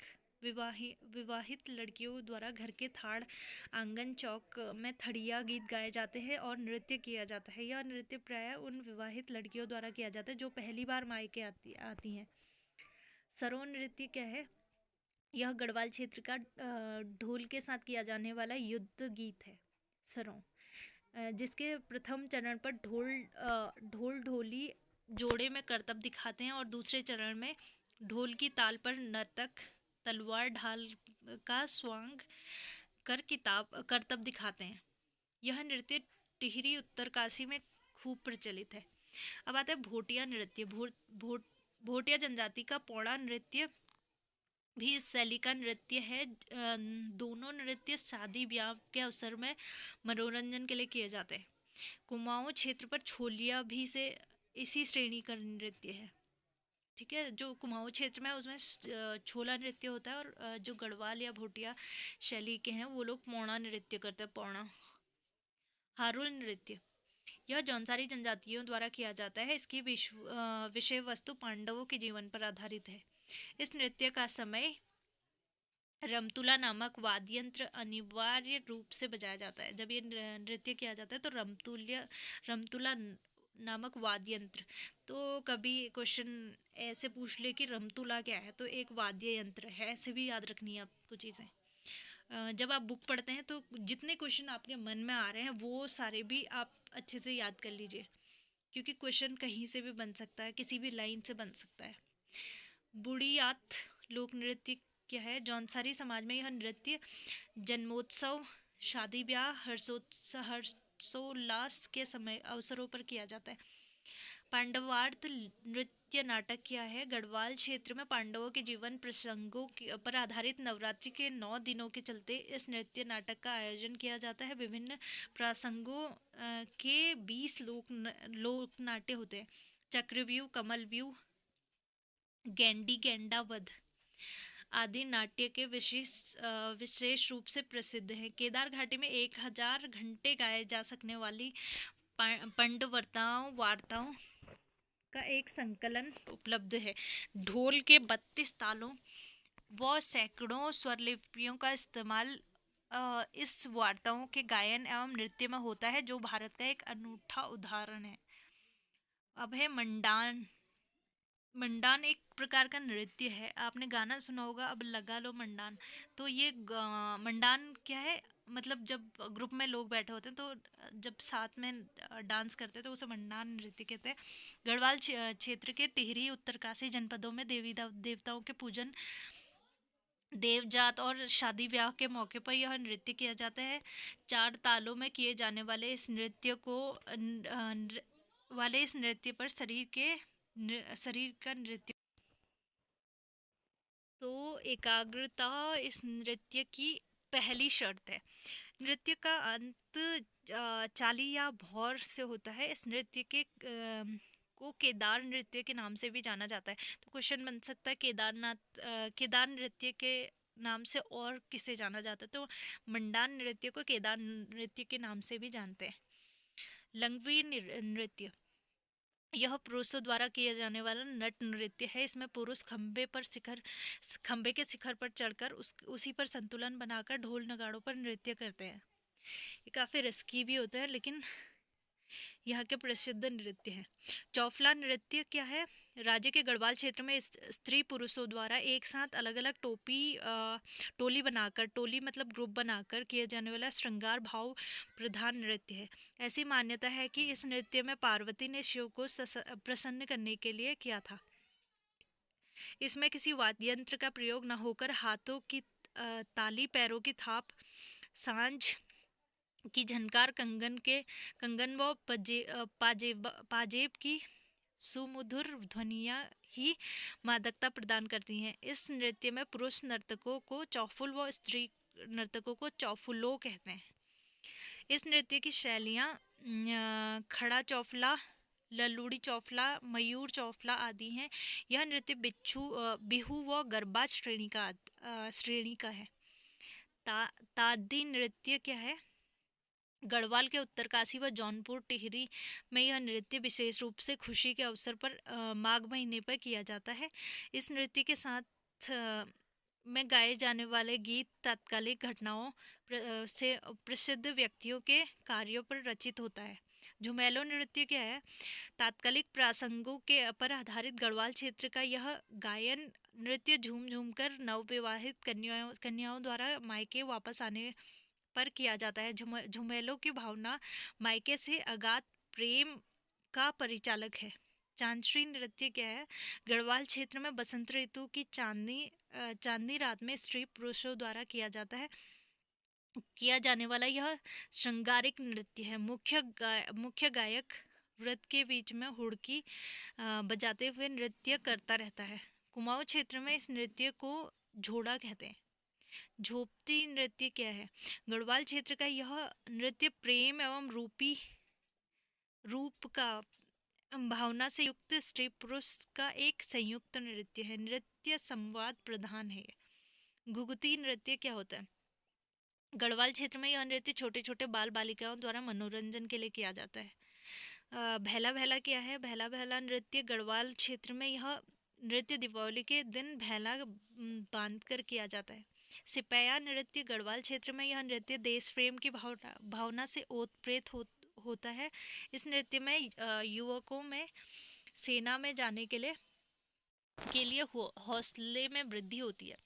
S1: विवाहित लड़कियों द्वारा घर के थाड़ आंगन चौक में थड़िया गीत गाए जाते हैं और नृत्य किया जाता है। यह नृत्य प्रायः उन विवाहित लड़कियों द्वारा किया जाता है जो पहली बार मायके आती हैं। सरों नृत्य क्या है? यह गढ़वाल क्षेत्र का ढोल के साथ किया जाने वाला युद्ध गीत है। सरों, जिसके प्रथम चरण पर ढोल ढोली जोड़े में करतब दिखाते हैं और दूसरे चरण में ढोल की ताल पर नर्तक तलवार ढाल का स्वांग कर करतब दिखाते हैं। यह नृत्य टिहरी उत्तरकाशी में खूब प्रचलित है। अब आता है भोटिया नृत्य। भोटिया जनजाति का पौड़ा नृत्य भी इस शैली का नृत्य है। दोनों नृत्य शादी ब्याह के अवसर में मनोरंजन के लिए किए जाते हैं। कुमाऊं क्षेत्र पर छोलिया भी से इसी श्रेणी का नृत्य है। ठीक है, जो कुमाऊं क्षेत्र में उसमें छोला नृत्य होता है और जो गढ़वाल या भोटिया शैली के हैं वो लोग पौड़ा नृत्य करते हैं। पौड़ा। हारुल नृत्य, यह जौनसारी जनजातियों द्वारा किया जाता है। इसकी विषय वस्तु पांडवों के जीवन पर आधारित है। इस नृत्य का समय रमतुला नामक वाद्य यंत्र अनिवार्य रूप से बजाया जाता है। जब ये नृत्य किया जाता है तो रमतुला नामक वाद्य यंत्र, तो कभी क्वेश्चन ऐसे पूछ ले कि रमतुला क्या है, तो एक वाद्य यंत्र है, ऐसे भी याद रखनी है आपको चीज़ें। जब आप बुक पढ़ते हैं तो जितने क्वेश्चन आपके मन में आ रहे हैं वो सारे भी आप अच्छे से याद कर लीजिए, क्योंकि क्वेश्चन कहीं से भी बन सकता है, किसी भी लाइन से बन सकता है। बुढ़ियात लोक नृत्य क्या है? जौनसारी समाज में यह नृत्य जन्मोत्सव, शादी ब्याह, हर्षोल्लास के समय अवसरों पर किया जाता है। पांडवार्थ नृत्य नाटक क्या है? गढ़वाल क्षेत्र में पांडवों के जीवन प्रसंगों पर आधारित नवरात्रि के 9 दिनों के चलते इस नृत्य नाटक का आयोजन किया जाता है। विभिन्न प्रसंगों के 20 लोक नाट्य होते हैं। चक्रव्यूह, कमलव्यूह, गेंडी गेंडा वध आदि नाट्य के विशेष रूप से प्रसिद्ध हैं। केदार घाटी में 1000 घंटे गाए जा सकने वाली वार्ताओं का एक संकलन उपलब्ध है। ढोल के 32 तालों व सैकड़ों स्वरलिपियों का इस्तेमाल इस वार्ताओं के गायन एवं नृत्य में होता है, जो भारत का एक अनूठा उदाहरण है। अब है मंडान। मंडान एक प्रकार का नृत्य है। आपने गाना सुना होगा, अब लगा लो मंडान। तो ये मंडान क्या है? मतलब जब ग्रुप में लोग बैठे होते हैं तो जब साथ में डांस करते हैं तो उसे मंडान नृत्य कहते हैं। गढ़वाल क्षेत्र के टिहरी उत्तरकाशी जनपदों में देवी देवताओं के पूजन, देवजात और शादी ब्याह के मौके पर यह नृत्य किया जाता है। 4 तालों में किए जाने वाले इस नृत्य पर शरीर का नृत्य, तो एकाग्रता इस नृत्य की पहली शर्त है। नृत्य का अंत चाली या भौर से होता है। इस नृत्य को केदार नृत्य के नाम से भी जाना जाता है। तो क्वेश्चन बन सकता है केदार नृत्य के नाम से और किसे जाना जाता है? तो मंडान नृत्य को केदार नृत्य के नाम से भी जानते हैं। लंगवी नृत्य, यह पुरुषों द्वारा किया जाने वाला नट नृत्य है। इसमें पुरुष खंबे के शिखर पर चढ़कर उसी पर संतुलन बनाकर ढोल नगाड़ों पर नृत्य करते हैं। ये काफ़ी रिस्की भी होता है, लेकिन यहाँ के प्रसिद्ध नृत्य हैं। चौफला नृत्य क्या है? राज्य के गढ़वाल क्षेत्र में स्त्री पुरुषों द्वारा एक साथ अलग अलग टोली बनाकर, टोली मतलब ग्रुप बनाकर किए जाने वाला श्रृंगार भाव प्रधान नृत्य है। ऐसी मान्यता है कि इस नृत्य में पार्वती ने शिव को प्रसन्न करने के लिए किया था। इसमें किसी वाद्य यंत्र का प्रयोग न होकर हाथों की ताली, पैरों की थाप, सांझ की झनकार, कंगन व पाजेब की सुमधुर ध्वनियाँ ही मादकता प्रदान करती हैं। इस नृत्य में पुरुष नर्तकों को चौफुल व स्त्री नर्तकों को चौफुलो कहते हैं। इस नृत्य की शैलियाँ खड़ा चौफला, लल्लूड़ी चौफला, मयूर चौफला आदि हैं। यह नृत्य बिहू व गरबा श्रेणी का है। तादी नृत्य क्या है? गढ़वाल के उत्तरकाशी व जौनपुर टिहरी में यह नृत्य विशेष रूप से खुशी के अवसर पर माघ महीने पर किया जाता है। इस नृत्य के साथ में गाए जाने वाले गीत तात्कालिक घटनाओं से प्रसिद्ध व्यक्तियों के कार्यों पर रचित होता है। झुमेलो नृत्य क्या है? तात्कालिक प्रसंगों के पर आधारित गढ़वाल क्षेत्र का यह गायन नृत्य झूम झूम कर नवविवाहित कन्याओं द्वारा मायके वापस आने पर किया जाता है। झुमेलों की भावना मायके से अगाध प्रेम का परिचालक है। चांचरी नृत्य क्या है? गढ़वाल क्षेत्र में बसंत ऋतु की चांदनी रात में स्त्री पुरुषों द्वारा किया जाने वाला यह श्रृंगारिक नृत्य है। मुख्य गायक व्रत के बीच में हुड़की बजाते हुए नृत्य करता रहता है। कुमाऊं क्षेत्र में इस नृत्य को झोड़ा कहते हैं। झोपती नृत्य क्या है? गढ़वाल क्षेत्र का यह नृत्य प्रेम एवं रूप का भावना से युक्त स्त्री पुरुष का एक संयुक्त नृत्य है। नृत्य संवाद प्रधान है। घुघुती नृत्य क्या होता है? गढ़वाल क्षेत्र में यह नृत्य छोटे छोटे बाल बालिकाओं द्वारा मनोरंजन के लिए किया जाता है। भैला भैला क्या है? भैला भैला नृत्य गढ़वाल क्षेत्र में यह नृत्य दीपावली के दिन भैला बांध कर किया जाता है। सिपैया नृत्य गढ़वाल क्षेत्र में यह नृत्य देश प्रेम की भावना से ओतप्रोत होता है। इस नृत्य में युवकों में सेना में जाने के लिए हौसले में वृद्धि होती है।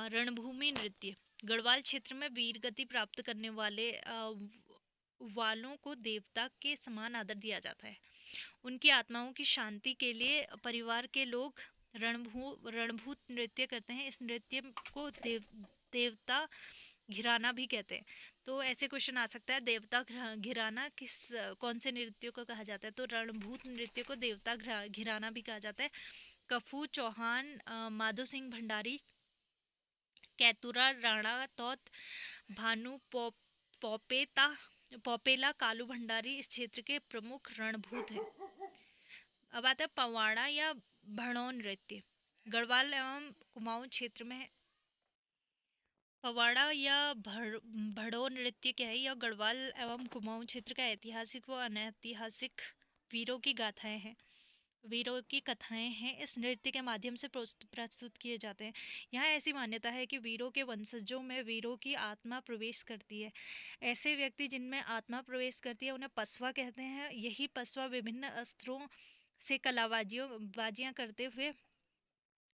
S1: रणभूमि नृत्य गढ़वाल क्षेत्र में वीर गति प्राप्त करने वालों को देवता के समान आदर दिया जाता है। उनकी आत्माओं की शांति के लिए परिवार के लोग रणभूत नृत्य करते हैं। इस नृत्य को देवता घिराना भी कहते हैं। तो ऐसे क्वेश्चन आ सकता है, देवता घिराना कौन से नृत्य को कहा जाता है? तो रणभूत नृत्य को देवता घिराना भी कहा जाता है। कफू चौहान, माधो सिंह भंडारी, कैतुरा राणा तौत, भानु पोपेला, कालू भंडारी इस क्षेत्र के प्रमुख रणभूत हैं। अब आता है पवाड़ा या भड़ों नृत्य। गढ़वाल एवं कुमाऊं क्षेत्र में पवाड़ा या भड़ों नृत्य क्या है? यह गढ़वाल एवं कुमाऊं क्षेत्र का ऐतिहासिक व अनैतिहासिक वीरों की कथाएं हैं। इस नृत्य के माध्यम से प्रस्तुत किए जाते हैं। यहाँ ऐसी मान्यता है कि वीरों के वंशजों में वीरों की आत्मा प्रवेश करती है। ऐसे व्यक्ति जिनमें आत्मा प्रवेश करती है उन्हें पसवा कहते हैं। यही पसवा विभिन्न अस्त्रों से बाजियां करते हुए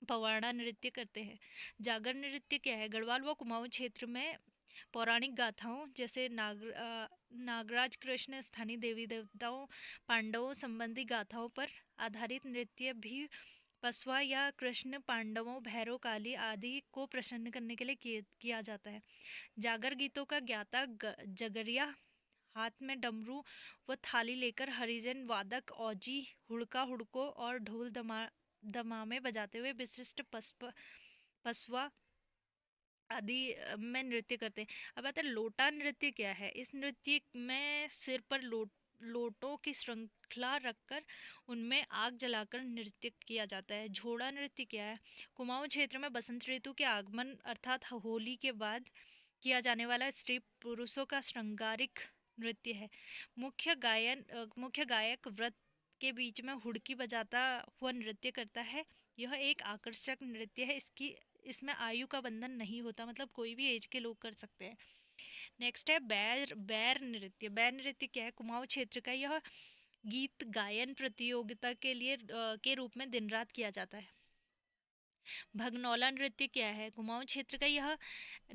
S1: पवाड़ा नृत्य करते हैं। जागर नृत्य क्या है? गढ़वाल व कुमाऊं क्षेत्र में पौराणिक गाथाओं जैसे नागराज, कृष्ण, स्थानीय देवी देवताओं, पांडवों संबंधी गाथाओं पर आधारित नृत्य भी पसवा या कृष्ण, पांडवों, भैरव, काली आदि को प्रसन्न करने के लिए किया जाता है। जागर गीतों का ज्ञाता जगरिया हाथ में डमरू व थाली लेकर हरिजन वादक औजी हुड़को और ढोल दमामे बजाते हुए विशिष्ट पसवा आदि में नृत्य करते हैं। अब आता है लोटा नृत्य क्या है? इस नृत्य में सिर पर लोटों की श्रृंखला रखकर उनमें आग जलाकर नृत्य किया जाता है। झोड़ा नृत्य क्या है? कुमाऊं क्षेत्र में बसंत ऋतु के आगमन अर्थात होली के बाद किया जाने वाला स्त्री पुरुषों का श्रृंगारिक नृत्य है। मुख्य गायक व्रत के बीच में हुड़की बजाता हुआ नृत्य करता है। यह एक आकर्षक नृत्य है। इसमें आयु का बंधन नहीं होता, मतलब कोई भी एज के लोग कर सकते हैं। नेक्स्ट है बैर बैर नृत्य। बैर नृत्य क्या है? कुमाऊं क्षेत्र का यह गीत गायन प्रतियोगिता के लिए के रूप में दिन रात किया जाता है। भगनौला नृत्य क्या है? कुमाऊं क्षेत्र का यह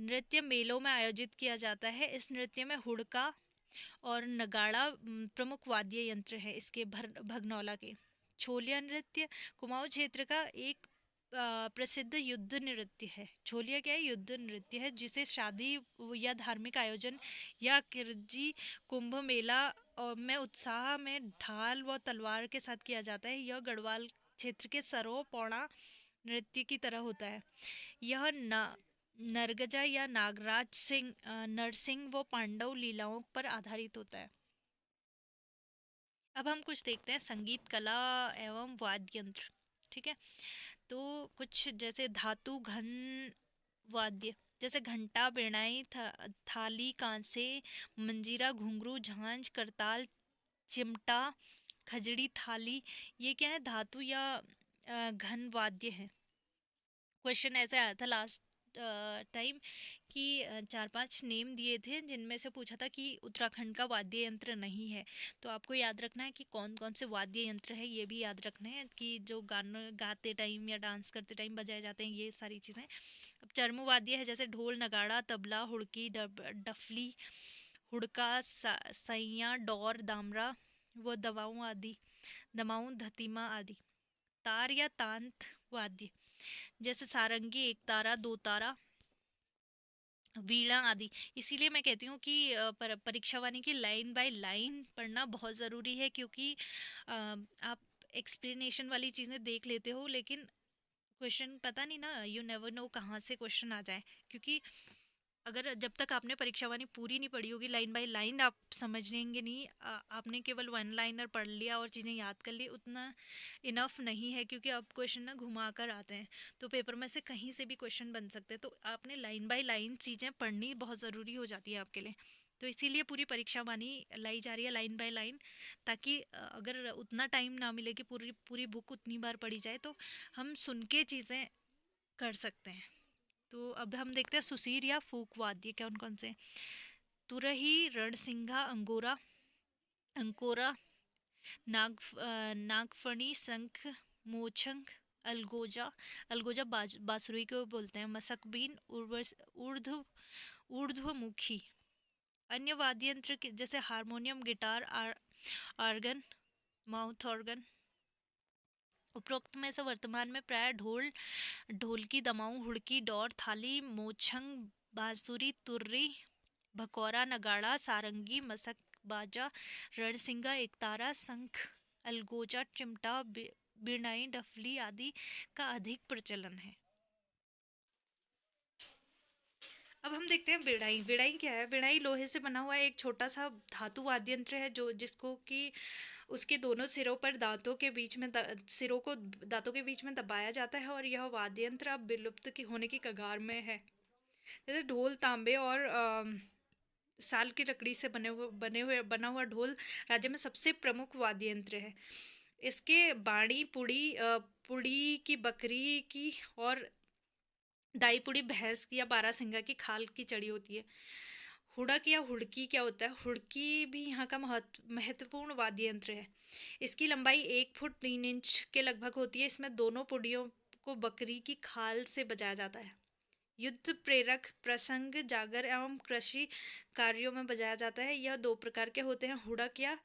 S1: नृत्य मेलों में आयोजित किया जाता है। इस नृत्य में हुड़का और नगाड़ा प्रमुख वाद्य यंत्र है इसके भगनौला के। छोलिया नृत्य कुमाऊं क्षेत्र का एक प्रसिद्ध युद्ध नृत्य है। छोलिया क्या है? युद्ध नृत्य है जिसे शादी या धार्मिक आयोजन या किरजी कुंभ मेला में उत्साह में ढाल व तलवार के साथ किया जाता है। यह गढ़वाल क्षेत्र के सरो पौड़ा नृत्य की तरह होता है। यह नरगजा या नागराज सिंह नरसिंह व पांडव लीलाओं पर आधारित होता है। अब हम कुछ देखते हैं संगीत कला एवं वाद्य यंत्र। ठीक है, तो कुछ जैसे धातु घन वाद्य जैसे घंटा, बेणाई, थाली, कांसे, मंजीरा, घुंघरू, झांझ, करताल, चिमटा, खजड़ी, थाली, ये क्या है? धातु या घन वाद्य है। क्वेश्चन ऐसे आया था लास्ट टाइम कि 4-5 नेम दिए थे जिनमें से पूछा था कि उत्तराखंड का वाद्य यंत्र नहीं है। तो आपको याद रखना है कि कौन कौन से वाद्य यंत्र है, ये भी याद रखना है कि जो गाने गाते टाइम या डांस करते टाइम बजाए जाते हैं, ये सारी चीज़ें। अब चर्म वाद्य है जैसे ढोल, नगाड़ा, तबला, हुड़की, डफली, हुड़का, सैया, डौर, दामरा व दवाऊँ आदि, दमाऊँ, धतीमा आदि। तार या तांत वाद्य जैसे सारंगी, एक तारा, दो तारा, वीणा आदि। इसीलिए मैं कहती हूँ कि परीक्षा वाणी की लाइन बाय लाइन पढ़ना बहुत ज़रूरी है, क्योंकि आप एक्सप्लेनेशन वाली चीज़ें देख लेते हो लेकिन क्वेश्चन पता नहीं ना, यू नेवर नो कहाँ से क्वेश्चन आ जाए। क्योंकि अगर जब तक आपने परीक्षावाणी पूरी नहीं पढ़ी होगी, लाइन बाय लाइन आप समझेंगे नहीं, आपने केवल वन लाइनर पढ़ लिया और चीज़ें याद कर ली, उतना इनफ नहीं है। क्योंकि अब क्वेश्चन ना घुमा कर आते हैं, तो पेपर में से कहीं से भी क्वेश्चन बन सकते हैं। तो आपने लाइन बाय लाइन चीज़ें पढ़नी बहुत ज़रूरी हो जाती है आपके लिए। तो इसीलिए पूरी परीक्षा वाणी लाई जा रही है लाइन बाय लाइन, ताकि अगर उतना टाइम ना मिले कि पूरी पूरी बुक उतनी बार पढ़ी जाए, तो हम सुन के चीज़ें कर सकते हैं। तो अब हम देखते हैं सुसीर या फूक वाद्य कौन कौन से। तुरही, रणसिंघा, अंगोरा, अंकोरा, नागफणी, शंख, मोचंग, अलगोजा। अलगोजा बांसुरी को बोलते हैं। मसकबीन, ऊर्ध्वमुखी। अन्य वाद्य यंत्र जैसे harmonium, guitar, organ, mouth organ. उपरोक्त में से वर्तमान में प्राय ढोल, ढोलकी, दमाऊं, हुड़की, डौर, थाली, मोछंग, बांसुरी, तुर्री, भकौरा, नगाड़ा, सारंगी, मसक, बाजा, रणसिंगा, एकतारा, शंख, अलगोजा, चिमटा, बिरनाई, डफली आदि का अधिक प्रचलन है। अब हम देखते हैं बिड़ाई। बिड़ाई क्या है? बिड़ाई लोहे से बना हुआ एक छोटा सा धातु वाद्य यंत्र है जो जिसको कि उसके दोनों सिरों पर दांतों के बीच में सिरों को दांतों के बीच में दबाया जाता है, और यह वाद्य यंत्र अब विलुप्त की होने की कगार में है। जैसे ढोल, तांबे और साल की लकड़ी से बना हुआ ढोल राज्य में सबसे प्रमुख वाद्य यंत्र है। इसके बाणी, पुड़ी की बकरी की और दाई पुड़ी भैंस की या बारहसिंगा की खाल की चढ़ी होती है। हुड़क या हुड़की क्या होता है? हुड़की भी यहाँ का महत्वपूर्ण वाद्य यंत्र है। इसकी लंबाई 1 फुट 3 इंच के लगभग होती है। इसमें दोनों पुड़ियों को बकरी की खाल से बजाया जाता है। युद्ध प्रेरक प्रसंग, जागर एवं कृषि कार्यों में बजाया जाता है। यह 2 प्रकार के होते हैं, हुड़क या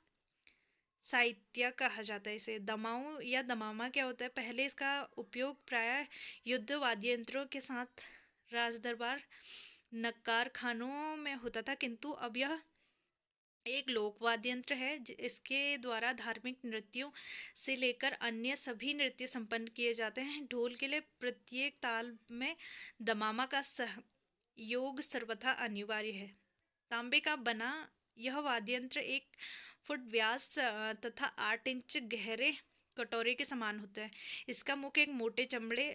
S1: साहित्य कहा जाता है इसे। दमाऊ या दमामा क्या होता है? पहले इसका उपयोग प्रायः युद्ध वाद्य यंत्रों के साथ राजदरबार, नक्कार खानों में होता था, किंतु अब यह एक लोक वाद्य यंत्र है। इसके द्वारा धार्मिक नृत्यों से लेकर अन्य सभी नृत्य संपन्न किए जाते हैं। ढोल के लिए प्रत्येक ताल में दमामा का सहयोग सर्वथा अनिवार्य है। तांबे का बना यह वाद्य यंत्र 1 फुट व्यास तथा 8 इंच गहरे कटोरे के समान होता है। इसका मुख एक मोटे चमड़े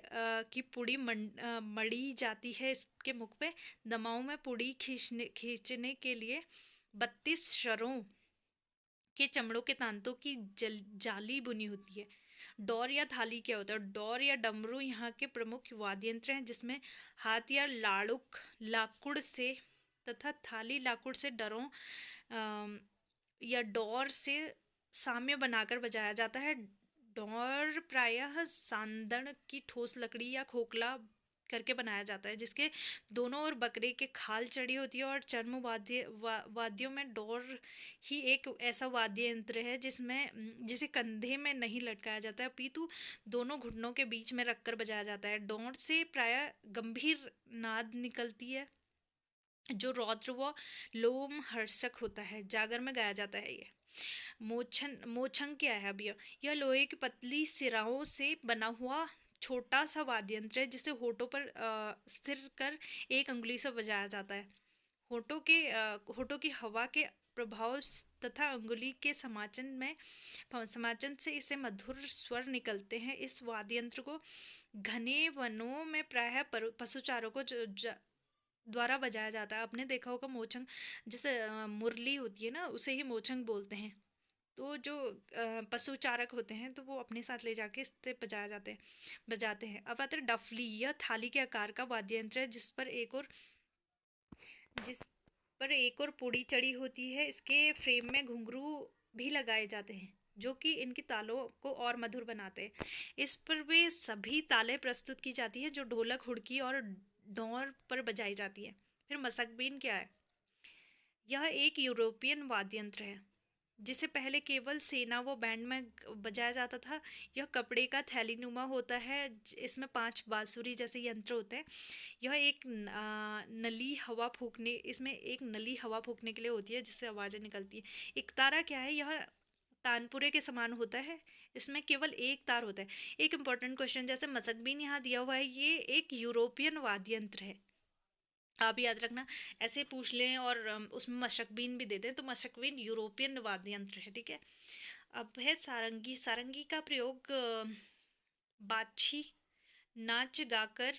S1: की पुड़ी मड़ी जाती है। इसके मुख पे दमाऊ में पुड़ी खींचने के लिए 32 शरों के चमड़ों के तांतों की जाली बुनी होती है। डौर या थाली क्या होता है? डौर या डमरू यहाँ के प्रमुख वाद्य यंत्र हैं, जिसमें हाथ या लाड़ुक लाकुड़ से तथा थाली लाकुड़ से डरों या डोर से साम्य बनाकर बजाया जाता है। डोर प्रायः सांदन की ठोस लकड़ी या खोखला करके बनाया जाता है, जिसके दोनों ओर बकरे के खाल चढ़ी होती है। और चर्म वाद्यों में डोर ही एक ऐसा वाद्य यंत्र है जिसे कंधे में नहीं लटकाया जाता है, अपितु दोनों घुटनों के बीच में रखकर बजाया जाता है। डोर से प्रायः गंभीर नाद निकलती है जो रौद्र व लोमहर्षक होता है। जागर में गाया जाता है ये। मोछंग क्या है अब? यह लोहे की पतली सिराओं से बना हुआ छोटा सा वाद्य यंत्र है जिसे होठों पर स्थिर कर एक अंगुली से बजाया जाता है। होठों की हवा के प्रभाव तथा अंगुली के समाचन से इसे मधुर स्वर निकलते हैं। इस वाद्य यंत्र को घने वनों में प्रायः पशुचारों को द्वारा बजाया जाता है। आपने देखा होगा मोचंग, जैसे मुरली होती है ना, उसे ही मोचंग बोलते हैं। तो जो पशुचारक होते हैं तो वो अपने साथ ले जाके इससे बजाते हैं। अब आते हैं डफली। यह थाली के आकार का वाद्य यंत्र है जिस पर एक और पुड़ी चढ़ी होती है। इसके फ्रेम में घुंघरू भी लगाए जाते हैं जो कि इनकी तालों को और मधुर बनाते हैं। इस पर वे सभी तालें प्रस्तुत की जाती है जो ढोलक, हुड़की और डोर पर बजाई जाती है। फिर मसकबीन क्या है? यह एक यूरोपियन वाद्य यंत्र है जिसे पहले केवल सेना व बैंड में बजाया जाता था। यह कपड़े का थैलीनुमा होता है। इसमें 5 बांसुरी जैसे यंत्र होते हैं। यह एक इसमें एक नली हवा फूकने के लिए होती है जिससे आवाज़ें निकलती है। एक तारा क्या है? यह तानपुरे के समान होता है। इसमें केवल एक तार होता है। एक इम्पॉर्टेंट क्वेश्चन, जैसे मसकबीन यहाँ दिया हुआ है, ये एक यूरोपियन वाद्य यंत्र है। आप याद रखना, ऐसे पूछ लें और उसमें मशकबीन भी दे दें तो मशकबीन यूरोपियन वाद्य यंत्र है, ठीक है। अब है सारंगी। सारंगी का प्रयोग बाछी नाच गाकर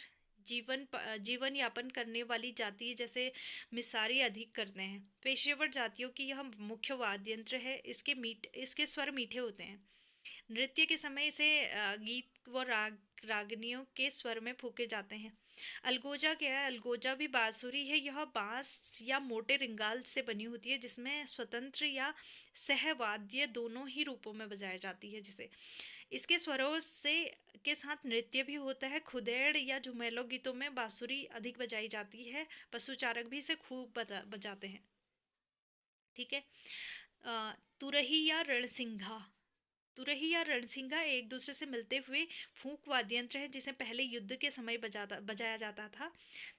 S1: जीवन यापन करने वाली जाति जैसे मिसारी अधिक करते हैं। पेशेवर जातियों की यह मुख्य वाद्य यंत्र है। इसके स्वर मीठे होते हैं। नृत्य के समय इसे गीत व रागनियों के स्वर में फूके जाते हैं। अलगोजा क्या है? अलगोजा भी बांसुरी है। यह बांस या मोटे रिंगाल से बनी होती है जिसमें स्वतंत्र या सहवाद्य दोनों ही रूपों में बजाई जाती है। जिसे इसके स्वरों से के साथ नृत्य भी होता है। खुदेड़ या झुमेलो गीतों में बांसुरी अधिक बजाई जाती है। पशुचारक भी इसे खूब बजाते हैं, ठीक है। तुरही या रणसिंघा। तुरही या रणसिंघा एक दूसरे से मिलते हुए फूंक वाद्य यंत्र है जिसे पहले युद्ध के समय बजाया जाता था।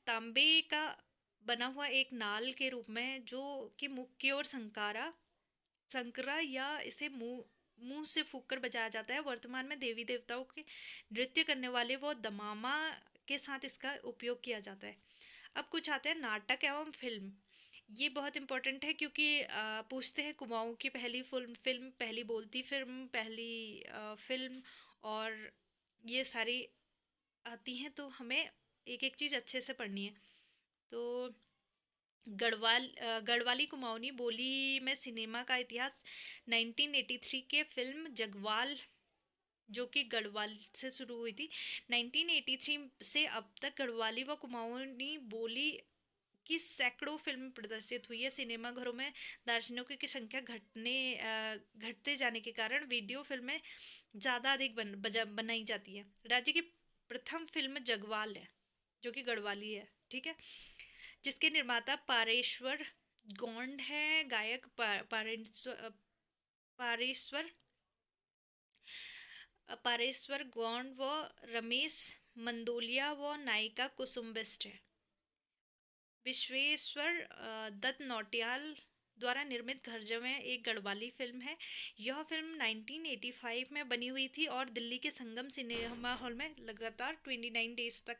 S1: तांबे का बना हुआ एक नाल के रूप में जो कि मुख की ओर संकरा या इसे मुंह से फूंक कर बजाया जाता है। वर्तमान में देवी देवताओं के नृत्य करने वाले वो दमामा के साथ इसका उपयोग किया जाता है। अब कुछ आते हैं नाटक एवं फिल्म। ये बहुत इंपॉर्टेंट है क्योंकि पूछते हैं कुमाऊँ की पहली फिल्म, पहली बोलती फिल्म, पहली फिल्म, और ये सारी आती हैं तो हमें एक एक चीज़ अच्छे से पढ़नी है। तो गढ़वाली कुमाऊनी बोली में सिनेमा का इतिहास 1983 के फिल्म जगवाल, जो कि गढ़वाल से शुरू हुई थी। 1983 से अब तक गढ़वाली व कुमाऊनी बोली की सैकड़ों फिल्म प्रदर्शित हुई है। सिनेमा घरों में दर्शकों की संख्या घटते जाने के कारण वीडियो फिल्में ज़्यादा अधिक बनाई जाती है। राज्य की प्रथम फिल्म जगवाल है जो कि गढ़वाली है, ठीक है, जिसके निर्माता पारेश्वर गौंड है। गायक पारेश्वर गौंड व रमेश मंदोलिया व नायिका कुसुम बिष्ट है। विश्वेश्वर दत्त नौटियाल द्वारा निर्मित घर जमाई एक गढ़वाली फिल्म है। यह फिल्म 1985 में बनी हुई थी और दिल्ली के संगम सिनेमा हॉल में लगातार 29 डेज तक।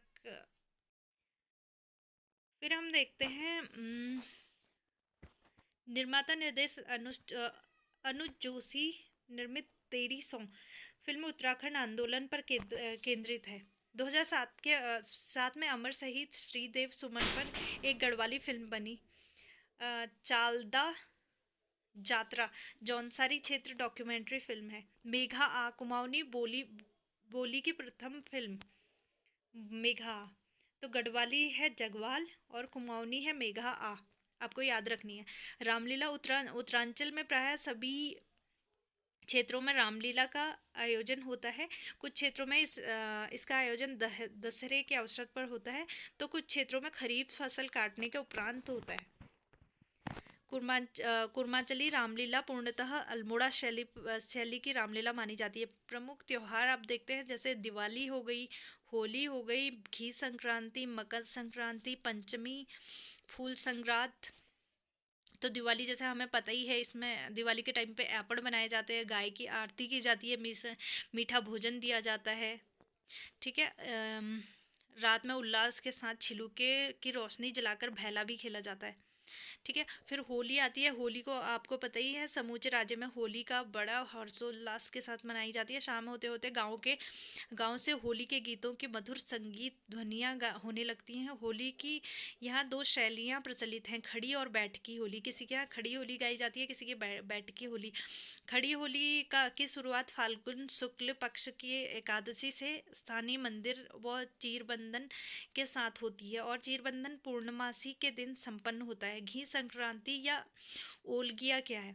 S1: फिर हम देखते हैं निर्माता निर्देश अनुज जोशी निर्मित तेरी सॉन्ग फिल्म उत्तराखंड आंदोलन पर केंद्रित है। 2007 में अमर शहीद श्रीदेव सुमन पर एक गढ़वाली फिल्म बनी। चालदा जात्रा जौनसारी क्षेत्र डॉक्यूमेंट्री फिल्म है। मेघा आ कुमाऊनी बोली की प्रथम फिल्म मेघा। तो गढ़वाली है जगवाल और कुमाऊनी है मेघा आ। आपको याद रखनी है। रामलीला उत्तरांचल में प्रायः सभी क्षेत्रों में रामलीला का आयोजन होता है। कुछ क्षेत्रों में इसका आयोजन दशहरे के अवसर पर होता है, तो कुछ क्षेत्रों में खरीफ फसल काटने के उपरांत होता है। कुर्मांचली रामलीला पूर्णतः अल्मोड़ा शैली की रामलीला मानी जाती है। प्रमुख त्योहार आप देखते हैं, जैसे दिवाली हो गई, होली हो गई, घी संक्रांति, मकर संक्रांति, पंचमी, फूल संक्रांत। तो दिवाली जैसे हमें पता ही है, इसमें दिवाली के टाइम पे एपड़ बनाए जाते हैं, गाय की आरती की जाती है, मीठा भोजन दिया जाता है। ठीक है। रात में उल्लास के साथ छिलके की रोशनी जलाकर भैला भी खेला जाता है। ठीक है। फिर होली आती है। होली को आपको पता ही है, समूचे राज्य में होली का बड़ा हर्षोल्लास के साथ मनाई जाती है। शाम होते होते गांव से होली के गीतों की मधुर संगीत ध्वनियाँ होने लगती हैं। होली की यहाँ दो शैलियाँ प्रचलित हैं, खड़ी और बैठकी होली। किसी के यहाँ खड़ी होली गाई जाती है, किसी की बैठकी होली। खड़ी होली की शुरुआत फाल्गुन शुक्ल पक्ष की एकादशी से स्थानीय मंदिर व चीरबंधन के साथ होती है, और चीरबंधन पूर्णमासी के दिन संपन्न होता है। घी संक्रांति या ओलगिया क्या है?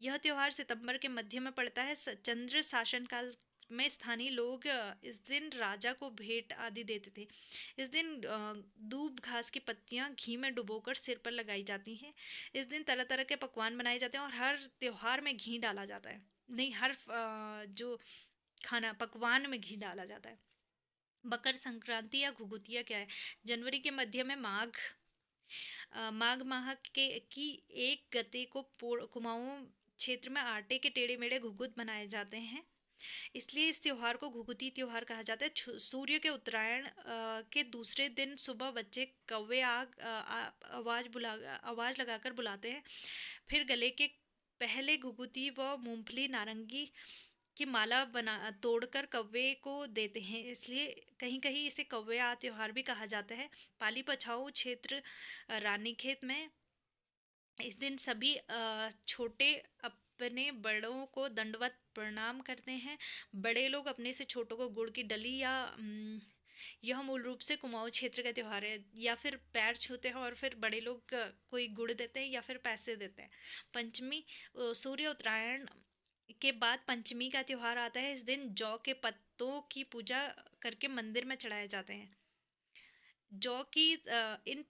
S1: यह त्योहार सितंबर के मध्य में पड़ता है। चंद्र शासन काल में स्थानीय लोग इस दिन राजा को भेंट आदि देते थे। इस दिन दूब घास की पत्तियां घी में डुबोकर सिर पर लगाई जाती हैं। इस दिन तरह तरह के पकवान बनाए जाते हैं, और हर त्योहार में घी डाला जाता है। नहीं, हर जो खाना पकवान में घी डाला जाता है। मकर संक्रांति या घुघुतिया क्या है? जनवरी के मध्य में माघ माह की एक गते को कुमाऊं क्षेत्र में आटे के टेढ़े मेढ़े घुघुत बनाए जाते हैं, इसलिए इस त्योहार को घुघुती त्योहार कहा जाता है। सूर्य के उत्तरायण के दूसरे दिन सुबह बच्चे कौवे आवाज लगाकर बुलाते हैं। फिर गले के पहले घुघुती व मूंगफली नारंगी की माला तोड़कर कौवे को देते हैं, इसलिए कहीं कहीं इसे कौवे त्योहार भी कहा जाता है। पाली पछाऊ क्षेत्र रानीखेत में इस दिन सभी छोटे अपने बड़ों को दंडवत प्रणाम करते हैं। बड़े लोग अपने से छोटों को गुड़ की डली या यह मूल रूप से कुमाऊं क्षेत्र का त्योहार है। या फिर पैर छूते हैं और फिर बड़े लोग कोई गुड़ देते हैं या फिर पैसे देते हैं। पंचमी, सूर्य उत्तरायण के बाद पंचमी का त्योहार आता है। इस दिन जौ के पत्तों की पूजा करके मंदिर में चढ़ाए जाते हैं। जौ की इन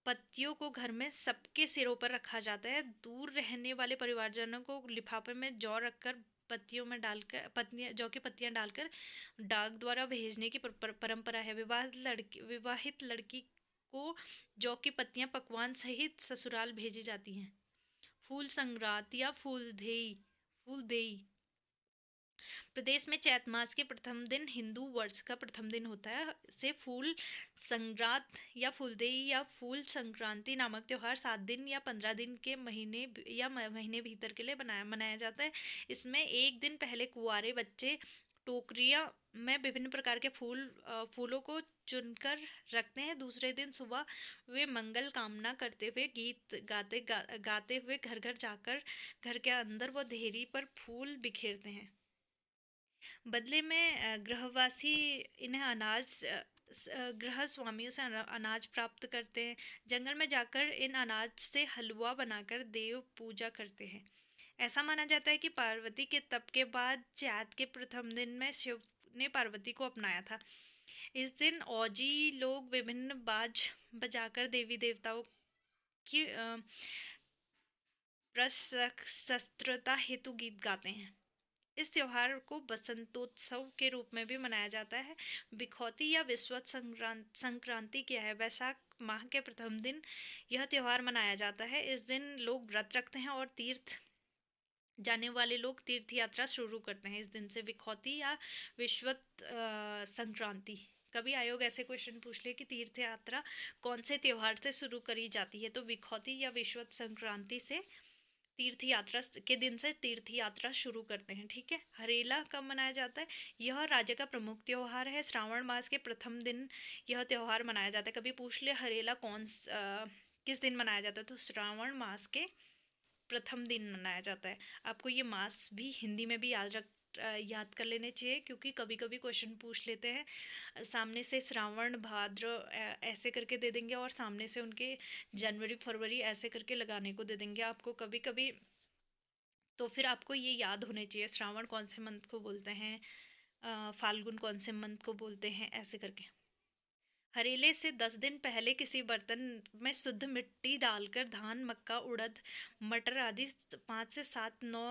S1: पत्तियों को घर में सबके सिरों पर रखा जाता है। दूर रहने वाले परिवारजनों को लिफाफे में जौ रखकर पत्तियों में डालकर जौ की पत्तियां डालकर डाक द्वारा भेजने की परंपरा है। विवाहित लड़की को जौ की पत्तियां पकवान सहित ससुराल भेजी जाती हैं। फूल संक्रांति या फूलदेई प्रदेश में चैत मास के प्रथम दिन हिंदू वर्ष का प्रथम दिन होता है। से फूल संक्रांत या फूलदेई या फूल संक्रांति नामक त्योहार 7 दिन या 15 दिन के महीने भीतर के लिए मनाया जाता है। इसमें एक दिन पहले कुंवारे बच्चे टोकरियां में विभिन्न प्रकार के फूलों को चुनकर रखते हैं। दूसरे दिन सुबह वे मंगल कामना करते हुए गीत गाते हुए घर घर जाकर घर के अंदर व देहरी पर फूल बिखेरते हैं। बदले में गृहवासी इन्हें गृह स्वामियों से अनाज प्राप्त करते हैं। जंगल में जाकर इन अनाज से हलवा बनाकर देव पूजा करते हैं। ऐसा माना जाता है कि पार्वती के तप के बाद चैत के प्रथम दिन में शिव ने पार्वती को अपनाया था। इस दिन औजी लोग विभिन्न बाज बजाकर देवी देवताओं की प्रशस्त्रता हेतु गीत गाते हैं। इस त्योहार को बसंतोत्सव के रूप में भी मनाया जाता है। बिखौती या विश्वत संक्रांति क्या है? वैशाख माह के प्रथम दिन यह त्योहार मनाया जाता है। इस दिन लोग व्रत रखते हैं और तीर्थ जाने वाले लोग तीर्थ यात्रा शुरू करते हैं। इस दिन से बिखौती या विश्वत संक्रांति, कभी आयोग ऐसे क्वेश्चन पूछ ले कि तीर्थ यात्रा कौन से त्योहार से शुरू करी जाती है, तो बिखौती या विश्वत संक्रांति से तीर्थ यात्रा के दिन से तीर्थ यात्रा शुरू करते हैं। ठीक है। हरेला कब मनाया जाता है? यह राज्य का प्रमुख त्योहार है। श्रावण मास के प्रथम दिन यह त्योहार मनाया जाता है। कभी पूछ ले हरेला किस दिन मनाया जाता है, तो श्रावण मास के प्रथम दिन मनाया जाता है। आपको ये मास भी हिंदी में भी याद याद कर लेने चाहिए, क्योंकि कभी कभी क्वेश्चन पूछ लेते हैं सामने से श्रावण भाद्र ऐसे करके दे देंगे, और सामने से उनके जनवरी फरवरी ऐसे करके लगाने को दे देंगे आपको कभी कभी। तो फिर आपको ये याद होने चाहिए श्रावण कौन से मंथ को बोलते हैं, फाल्गुन कौन से मंथ को बोलते हैं, ऐसे करके। हरेले से 10 दिन पहले किसी बर्तन में शुद्ध मिट्टी डालकर धान, मक्का, उड़द, मटर आदि 5 से 7 9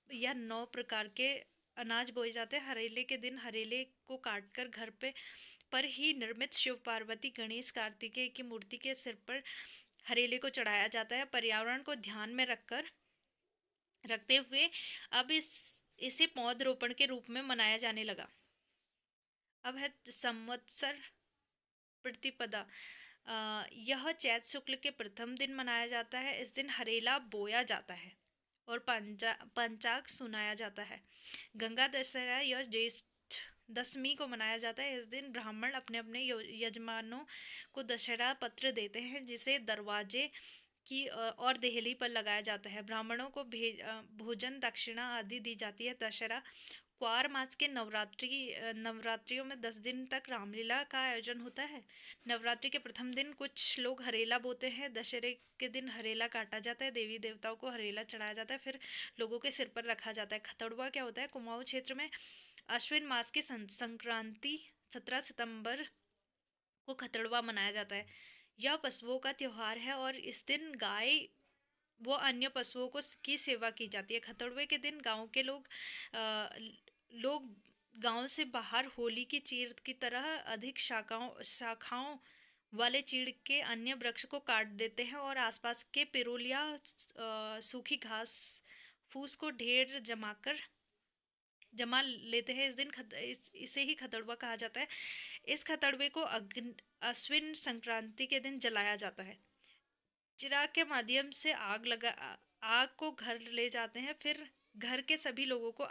S1: या 9 प्रकार के अनाज बोए जाते हैं। हरेले के दिन हरेले को काटकर घर पे पर ही निर्मित शिव पार्वती गणेश कार्तिकेय की मूर्ति के सिर पर हरेले को चढ़ाया जाता है। पर्यावरण को ध्यान में रखते हुए अब इसे पौधरोपण के रूप में मनाया जाने लगा। अब है संवत्सर प्रतिपदा। यह चैत शुक्ल के प्रथम दिन मनाया जाता है। इस दिन हरेला बोया जाता है और पंचांग सुनाया जाता है। गंगा दशहरा यह ज्येष्ठ दशमी को मनाया जाता है। इस दिन ब्राह्मण अपने अपने यजमानों को दशहरा पत्र देते हैं, जिसे दरवाजे की और देहली पर लगाया जाता है। ब्राह्मणों को भोजन दक्षिणा आदि दी जाती है। दशहरा क्वार मास के नवरात्रियों में 10 दिन तक रामलीला का आयोजन होता है। नवरात्रि के प्रथम दिन कुछ लोग हरेला बोते हैं। दशहरे के दिन हरेला काटा जाता है, देवी देवताओं को हरेला चढ़ाया जाता है, फिर लोगों के सिर पर रखा जाता है। खतड़ुआ क्या होता है? कुमाऊं क्षेत्र में अश्विन मास की संक्रांति 17 सितंबर को खतड़ुआ मनाया जाता है। यह पशुओं का त्योहार है और इस दिन गाय वो अन्य पशुओं को की सेवा की जाती है। खतड़ुए के दिन गांव के लोग गांव से बाहर होली की चीड़ की तरह अधिक शाखाओं वाले चीड़ के अन्य वृक्ष को काट देते हैं और आसपास के पिरूल या सूखी घास फूस को ढेर जमा लेते हैं। इस दिन इसे ही खतड़ुआ कहा जाता है। इस खतड़ुए को अश्विन संक्रांति के दिन जलाया जाता है। चिराग के माध्यम से आग को घर ले जाते हैं, फिर घर के सभी लोगों को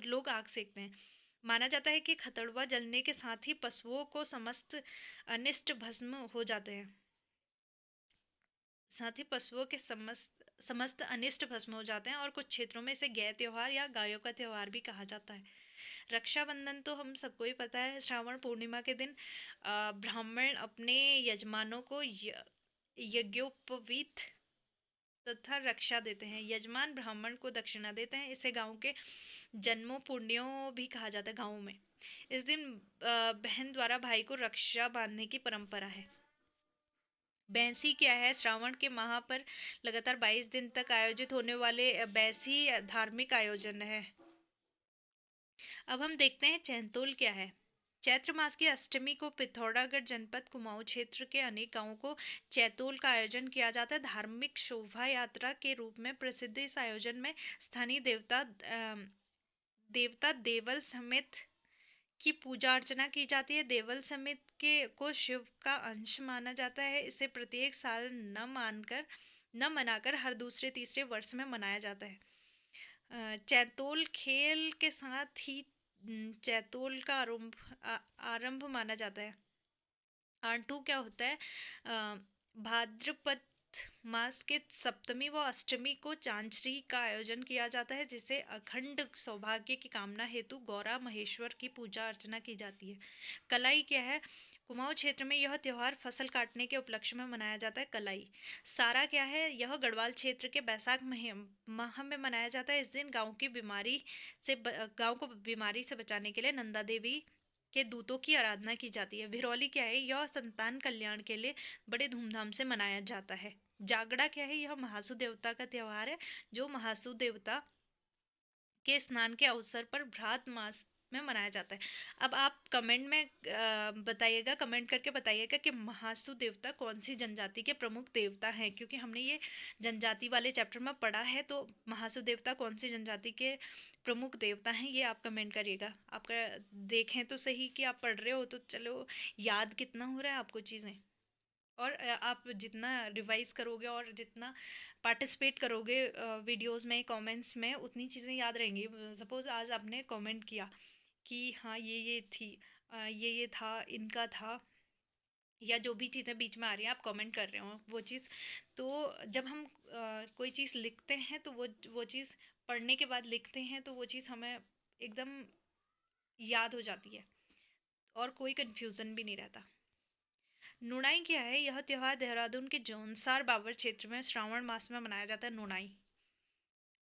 S1: लोग आग सेकते हैं। माना जाता है कि खतड़ुआ जलने के साथ ही पशुओं को समस्त अनिष्ट भस्म हो जाते हैं। समस्त अनिष्ट भस्म हो जाते हैं। और कुछ क्षेत्रों में इसे गाय त्योहार या गायों का त्योहार भी कहा जाता है। रक्षाबंधन तो हम सबको ही पता है। श्रावण पूर्णिमा के दिन ब्राह्मण अपने यजमानों को यज्ञोपवीत तथा रक्षा देते हैं। यजमान ब्राह्मण को दक्षिणा देते हैं। इसे गांव के जन्मों पुण्यों भी कहा जाता है। गांवों में इस दिन बहन द्वारा भाई को रक्षा बांधने की परंपरा है। बैसी क्या है? श्रावण के माह पर लगातार 22 दिन तक आयोजित होने वाले बैसी धार्मिक आयोजन है। अब हम देखते हैं चैंतोल क्या है। चैत्र मास की अष्टमी को पिथौरागढ़ जनपद कुमाऊं क्षेत्र के अनेक गांवों को चैतोल का आयोजन किया जाता है। धार्मिक शोभा यात्रा के रूप में प्रसिद्ध इस आयोजन में स्थानीय देवता देवल समेत की पूजा अर्चना की जाती है। देवल समेत को शिव का अंश माना जाता है। इसे प्रत्येक साल न मनाकर हर दूसरे तीसरे वर्ष में मनाया जाता है। चैतोल खेल के साथ ही चैतोल का आरंभ माना जाता है। आंटू क्या होता है? भाद्रपद मास के सप्तमी व अष्टमी को चांचरी का आयोजन किया जाता है, जिसे अखंड सौभाग्य की कामना हेतु गौरा महेश्वर की पूजा अर्चना की जाती है। कलाई क्या है? कुमाऊं क्षेत्र में यह त्योहार फसल काटने के उपलक्ष्य में मनाया जाता है। कलाई। सारा क्या है? यह गढ़वाल क्षेत्र के बैसाख माह में मनाया जाता है। इस दिन गांव को बीमारी से बचाने के लिए नंदा देवी के दूतों की आराधना की जाती है। भिरौली क्या है? यह संतान कल्याण के लिए बड़े धूमधाम से मनाया जाता है। जागड़ा क्या है? यह महासु देवता का त्योहार है, जो महासु देवता के स्नान के अवसर पर भ्रात मास में मनाया जाता है। अब आप कमेंट में बताइएगा, कमेंट करके बताइएगा कि महासु देवता कौन सी जनजाति के प्रमुख देवता हैं, क्योंकि हमने ये जनजाति वाले चैप्टर में पढ़ा है। तो महासु देवता कौन सी जनजाति के प्रमुख देवता हैं, ये आप कमेंट करिएगा। आपका देखें तो सही कि आप पढ़ रहे हो, तो चलो याद कितना हो रहा है आपको चीज़ें। और आप जितना रिवाइज करोगे और जितना पार्टिसिपेट करोगे वीडियोस में, कमेंट्स में, उतनी चीज़ें याद रहेंगी। सपोज़ आज आपने कमेंट किया कि हाँ ये थी, ये था, इनका था, या जो भी चीज़ें बीच में आ रही हैं आप कमेंट कर रहे हो वो चीज़, तो जब हम कोई चीज़ लिखते हैं तो वो चीज़ पढ़ने के बाद लिखते हैं तो वो चीज़ हमें एकदम याद हो जाती है और कोई कन्फ्यूज़न भी नहीं रहता। नुणाई क्या है? यह त्योहार देहरादून के जौनसार बाबर क्षेत्र में श्रावण मास में मनाया जाता है, नुणाई।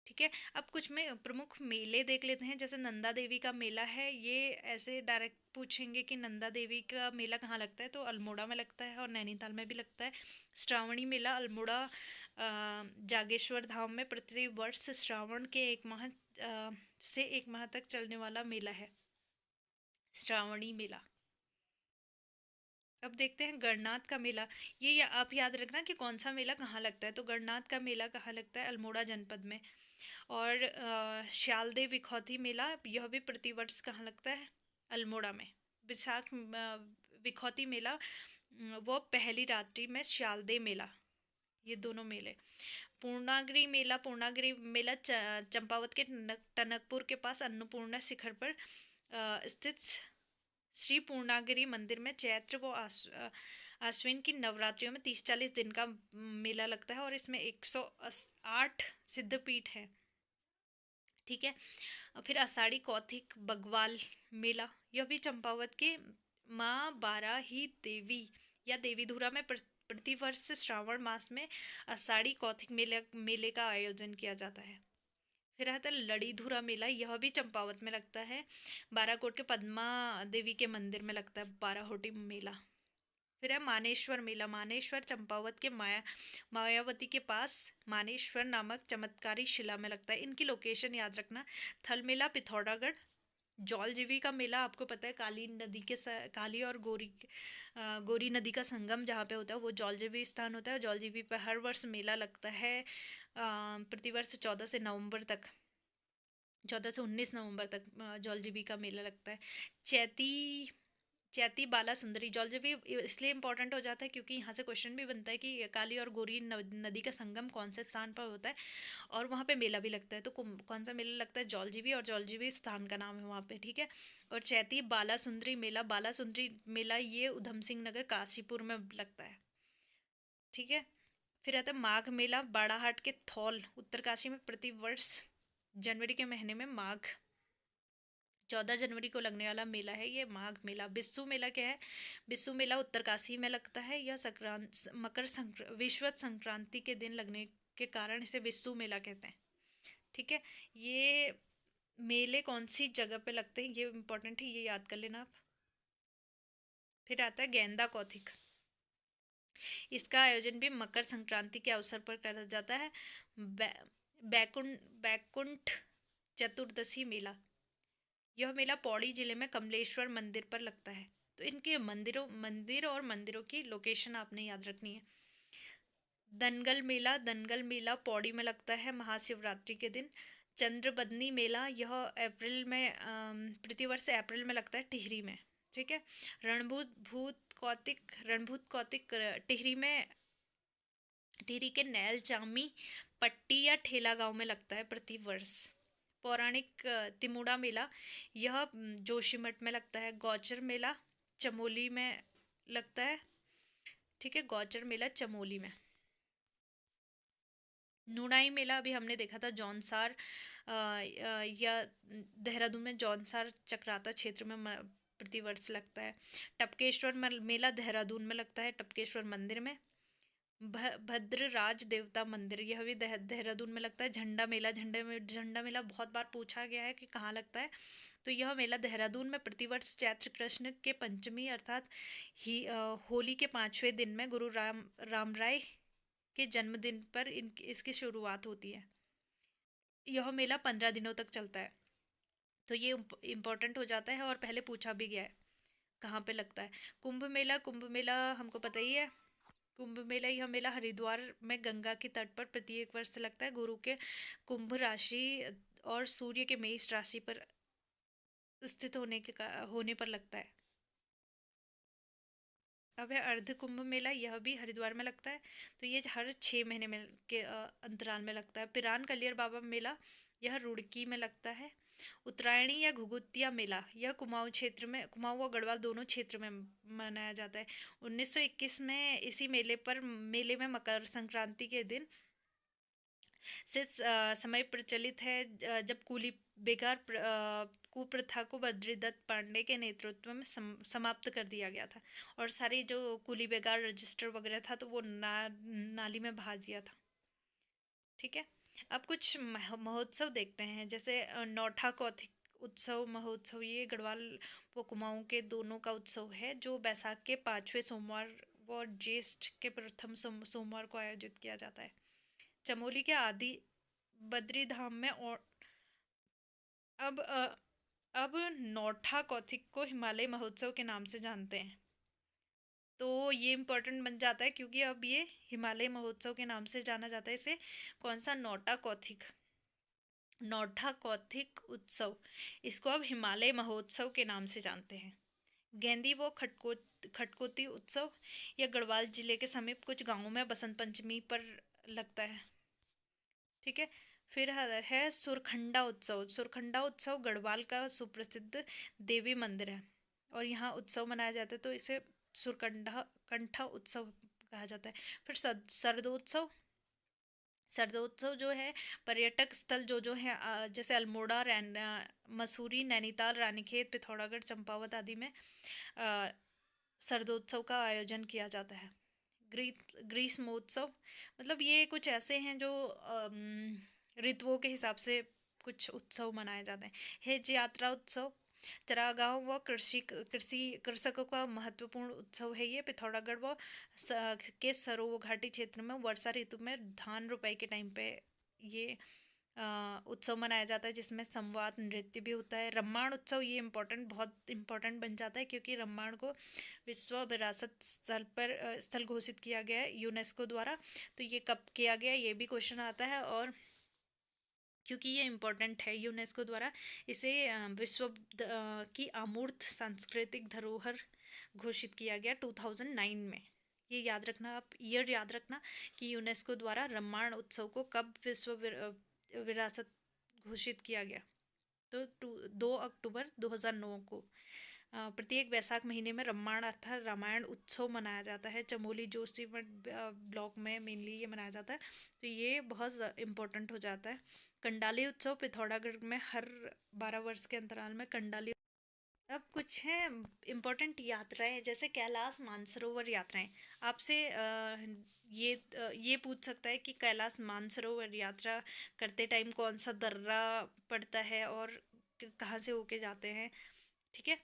S1: ठीक है। अब कुछ में प्रमुख मेले देख लेते हैं। जैसे नंदा देवी का मेला है, ये ऐसे डायरेक्ट पूछेंगे कि नंदा देवी का मेला कहाँ लगता है, तो अल्मोड़ा में लगता है और नैनीताल में भी लगता है। श्रावणी मेला अल्मोड़ा जागेश्वर धाम में प्रति वर्ष श्रावण के से एक माह तक चलने वाला मेला है, श्रावणी मेला। अब देखते हैं गणनाथ का मेला। आप याद रखना कि कौन सा मेला कहाँ लगता है। तो गणनाथ का मेला कहाँ लगता है? अल्मोड़ा जनपद में। और श्यालदेव विखौती मेला, यह भी प्रतिवर्ष कहाँ लगता है? अल्मोड़ा में। विखौती मेला वो पहली रात्रि में श्यालदेव मेला, ये दोनों मेले। पूर्णागिरी मेला चंपावत के टनकपुर के पास अन्नपूर्णा शिखर पर स्थित श्री पूर्णागिरी मंदिर में चैत्र व आश्विन की नवरात्रियों में 30-40 दिन का मेला लगता है और इसमें 108 सिद्धपीठ है। ठीक है। फिर आषाढ़ी कौथिक बगवाल मेला, यह भी चंपावत के माँ बाराही देवी या देवीधुरा में प्रतिवर्ष श्रावण मास में आषाढ़ी कौथिक मेले का आयोजन किया जाता है। फिर आता है लड़ीधुरा मेला, यह भी चंपावत में लगता है। बाराकोट के पद्मा देवी के मंदिर में लगता है बाराहोटी मेला। फिर है मानेश्वर मेला, मानेश्वर चंपावत के मायावती के पास मानेश्वर नामक चमत्कारी शिला में लगता है। इनकी लोकेशन याद रखना। थल मेला पिथौरागढ़। जौलजीबी का मेला आपको पता है, काली और गोरी नदी का संगम जहाँ पे होता है वो जौलजीबी स्थान होता है। जौलजीबी पर हर वर्ष मेला लगता है, प्रतिवर्ष 14 से 19 नवंबर तक जौलजीबी का मेला लगता है। चैती बाला सुंदरी जौलजीबी इसलिए इंपॉर्टेंट हो जाता है क्योंकि यहाँ से क्वेश्चन भी बनता है कि काली और गोरी नदी का संगम कौन से स्थान पर होता है और वहाँ पे मेला भी लगता है। तो कौन सा मेला लगता है? जौलजीबी, और जौलजीबी स्थान का नाम है वहाँ पे। ठीक है। और चैती बाला सुंदरी मेला ये उधम सिंह नगर काशीपुर में लगता है। ठीक है। फिर आता है माघ मेला, बाड़ाहाट के थौल उत्तरकाशी में प्रतिवर्ष जनवरी के महीने में 14 जनवरी को लगने वाला मेला है ये माघ मेला। बिस्सू मेला क्या है? बिस्सू मेला उत्तरकाशी में लगता है। यह विश्व संक्रांति के दिन लगने के कारण इसे बिस्सू मेला कहते हैं। ठीक है। ये मेले कौन सी जगह पे लगते हैं ये इंपॉर्टेंट है, ये याद कर लेना आप। फिर आता है गेंदा कौथिक, इसका आयोजन भी मकर संक्रांति के अवसर पर करा जाता है। बैकुंठ चतुर्दशी मेला, यह मेला पौड़ी जिले में कमलेश्वर मंदिर पर लगता है। तो इनके मंदिरों की लोकेशन आपने याद रखनी है। दनगल मेला पौड़ी में लगता है महाशिवरात्रि के दिन। चंद्रबदनी मेला, यह प्रतिवर्ष अप्रैल में लगता है टिहरी में। ठीक है। रणभूत कौतिक टिहरी के नैल चामी पट्टी या ठेला गांव में लगता है प्रतिवर्ष। पौराणिक तिमुड़ा मेला, यह जोशीमठ में लगता है। गौचर मेला चमोली में लगता है। ठीक है। गौचर मेला चमोली में। नुणाई मेला अभी हमने देखा था जौनसार या देहरादून में जौनसार चक्राता क्षेत्र में प्रतिवर्ष लगता है। टपकेश्वर मेला देहरादून में लगता है, टपकेश्वर मंदिर में। भद्रराज देवता मंदिर, यह भी देहरादून में लगता है। झंडा मेला बहुत बार पूछा गया है कि कहाँ लगता है, तो यह मेला देहरादून में प्रतिवर्ष चैत्र कृष्ण के पंचमी अर्थात होली के 5वें दिन में गुरु राम राय के जन्मदिन पर इसकी शुरुआत होती है। यह मेला 15 दिनों तक चलता है। तो ये इम्पोर्टेंट हो जाता है और पहले पूछा भी गया है कहाँ पे लगता है। कुंभ मेला हमको पता ही है। कुंभ मेला, यह मेला हरिद्वार में गंगा के तट पर प्रत्येक वर्ष लगता है। गुरु के कुंभ राशि और सूर्य के मेष राशि पर स्थित होने पर लगता है। अब है अर्ध कुंभ मेला, यह भी हरिद्वार में लगता है। तो ये हर 6 महीने में के अंतराल में लगता है। पिरान कलियर बाबा मेला, यह रुड़की में लगता है। उत्तरायणी या घुघुतिया मेला, यह कुमाऊं व गढ़वाल दोनों क्षेत्र में मनाया जाता है। 1921 में इसी मेले में मकर संक्रांति के दिन से समय प्रचलित है, जब कुली बेगार कुप्रथा को बद्रीदत्त पांडे के नेतृत्व में समाप्त कर दिया गया था। और सारी जो कुली बेगार रजिस्टर वगैरह था तो वो नाली में बहा दिया था। ठीक है। अब कुछ महोत्सव देखते हैं, जैसे नौठा कौथिग उत्सव महोत्सव। ये गढ़वाल व कुमाऊं के दोनों का उत्सव है, जो बैसाख के 5वें सोमवार व ज्येष्ठ के प्रथम सोमवार को आयोजित किया जाता है। चमोली के आदि बद्री धाम में। और अब अब नौठा कौथिग को हिमालय महोत्सव के नाम से जानते हैं। तो ये इम्पोर्टेंट बन जाता है क्योंकि अब ये हिमालय महोत्सव के नाम से जाना जाता है इसे। कौन सा? नौठा कौथिग। नौठा कौथिग उत्सव, इसको अब हिमालय महोत्सव के नाम से जानते हैं। गेंदी व खटकोती उत्सव, यह गढ़वाल जिले के समीप कुछ गांवों में बसंत पंचमी पर लगता है। ठीक है। फिर है सुरखंडा उत्सव। सुरखंडा उत्सव गढ़वाल का सुप्रसिद्ध देवी मंदिर है और यहाँ उत्सव मनाया जाता है, तो इसे सुरकंडा कंठा उत्सव कहा जाता है। फिर सरदोत्सव। सरदोत्सव जो है पर्यटक स्थल जो है जैसे अल्मोड़ा, मसूरी, नैनीताल, रानीखेत, पिथौरागढ़, चंपावत आदि में सरदोत्सव का आयोजन किया जाता है। ग्रीष्मोत्सव, मतलब ये कुछ ऐसे हैं जो ऋतुओं के हिसाब से कुछ उत्सव मनाए जाते हैं। हेज यात्रा उत्सव, चरागांव व कृषकों का महत्वपूर्ण उत्सव है ये। पिथौरागढ़ व के सरोवर घाटी क्षेत्र में वर्षा ऋतु में धान रुपाई के टाइम पे ये उत्सव मनाया जाता है, जिसमें संवाद नृत्य भी होता है। रम्माण उत्सव, ये बहुत इम्पोर्टेंट बन जाता है क्योंकि रम्माण को विश्व विरासत स्थल घोषित किया गया है यूनेस्को द्वारा। तो ये कब किया गया, ये भी क्वेश्चन आता है। और क्योंकि ये इम्पोर्टेंट है, यूनेस्को द्वारा इसे विश्व की अमूर्त सांस्कृतिक धरोहर घोषित किया गया 2009 में। ये याद रखना, आप ईयर याद रखना कि यूनेस्को द्वारा रम्माण उत्सव को कब विश्व विरासत घोषित किया गया। तो 2 अक्टूबर 2009 को। प्रत्येक वैशाख महीने में रम्माण अर्थात रामायण उत्सव मनाया जाता है। चमोली जोशीमठ ब्लॉक में मेनली ये मनाया जाता है, तो ये बहुत इम्पोर्टेंट हो जाता है। कंडाली उत्सव पिथौरागढ़ में हर 12 वर्ष के अंतराल में कंडाली। अब कुछ हैं इम्पोर्टेंट यात्राएं, जैसे कैलाश मानसरोवर यात्राएं। आपसे ये पूछ सकता है कि कैलाश मानसरोवर यात्रा करते टाइम कौन सा दर्रा पड़ता है और कहाँ से होके जाते हैं। ठीक है।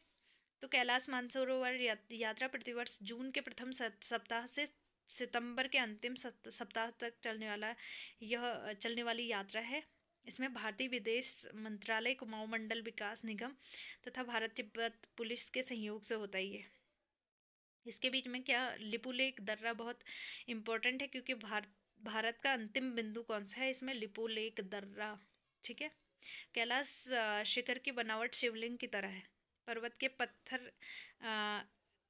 S1: तो कैलाश मानसरोवर यात्रा प्रतिवर्ष जून के प्रथम सप्ताह से सितंबर के अंतिम सप्ताह तक चलने वाली यात्रा है। इसमें भारतीय विदेश मंत्रालय, कुमाऊं मंडल विकास निगम तथा भारत तिब्बत पुलिस के सहयोग से होता है ये। इसके बीच में क्या, लिपुलेख दर्रा बहुत इम्पोर्टेंट है क्योंकि भारत का अंतिम बिंदु कौन सा है इसमें? लिपुलेख दर्रा। ठीक है। कैलाश शिखर की बनावट शिवलिंग की तरह है। पर्वत के पत्थर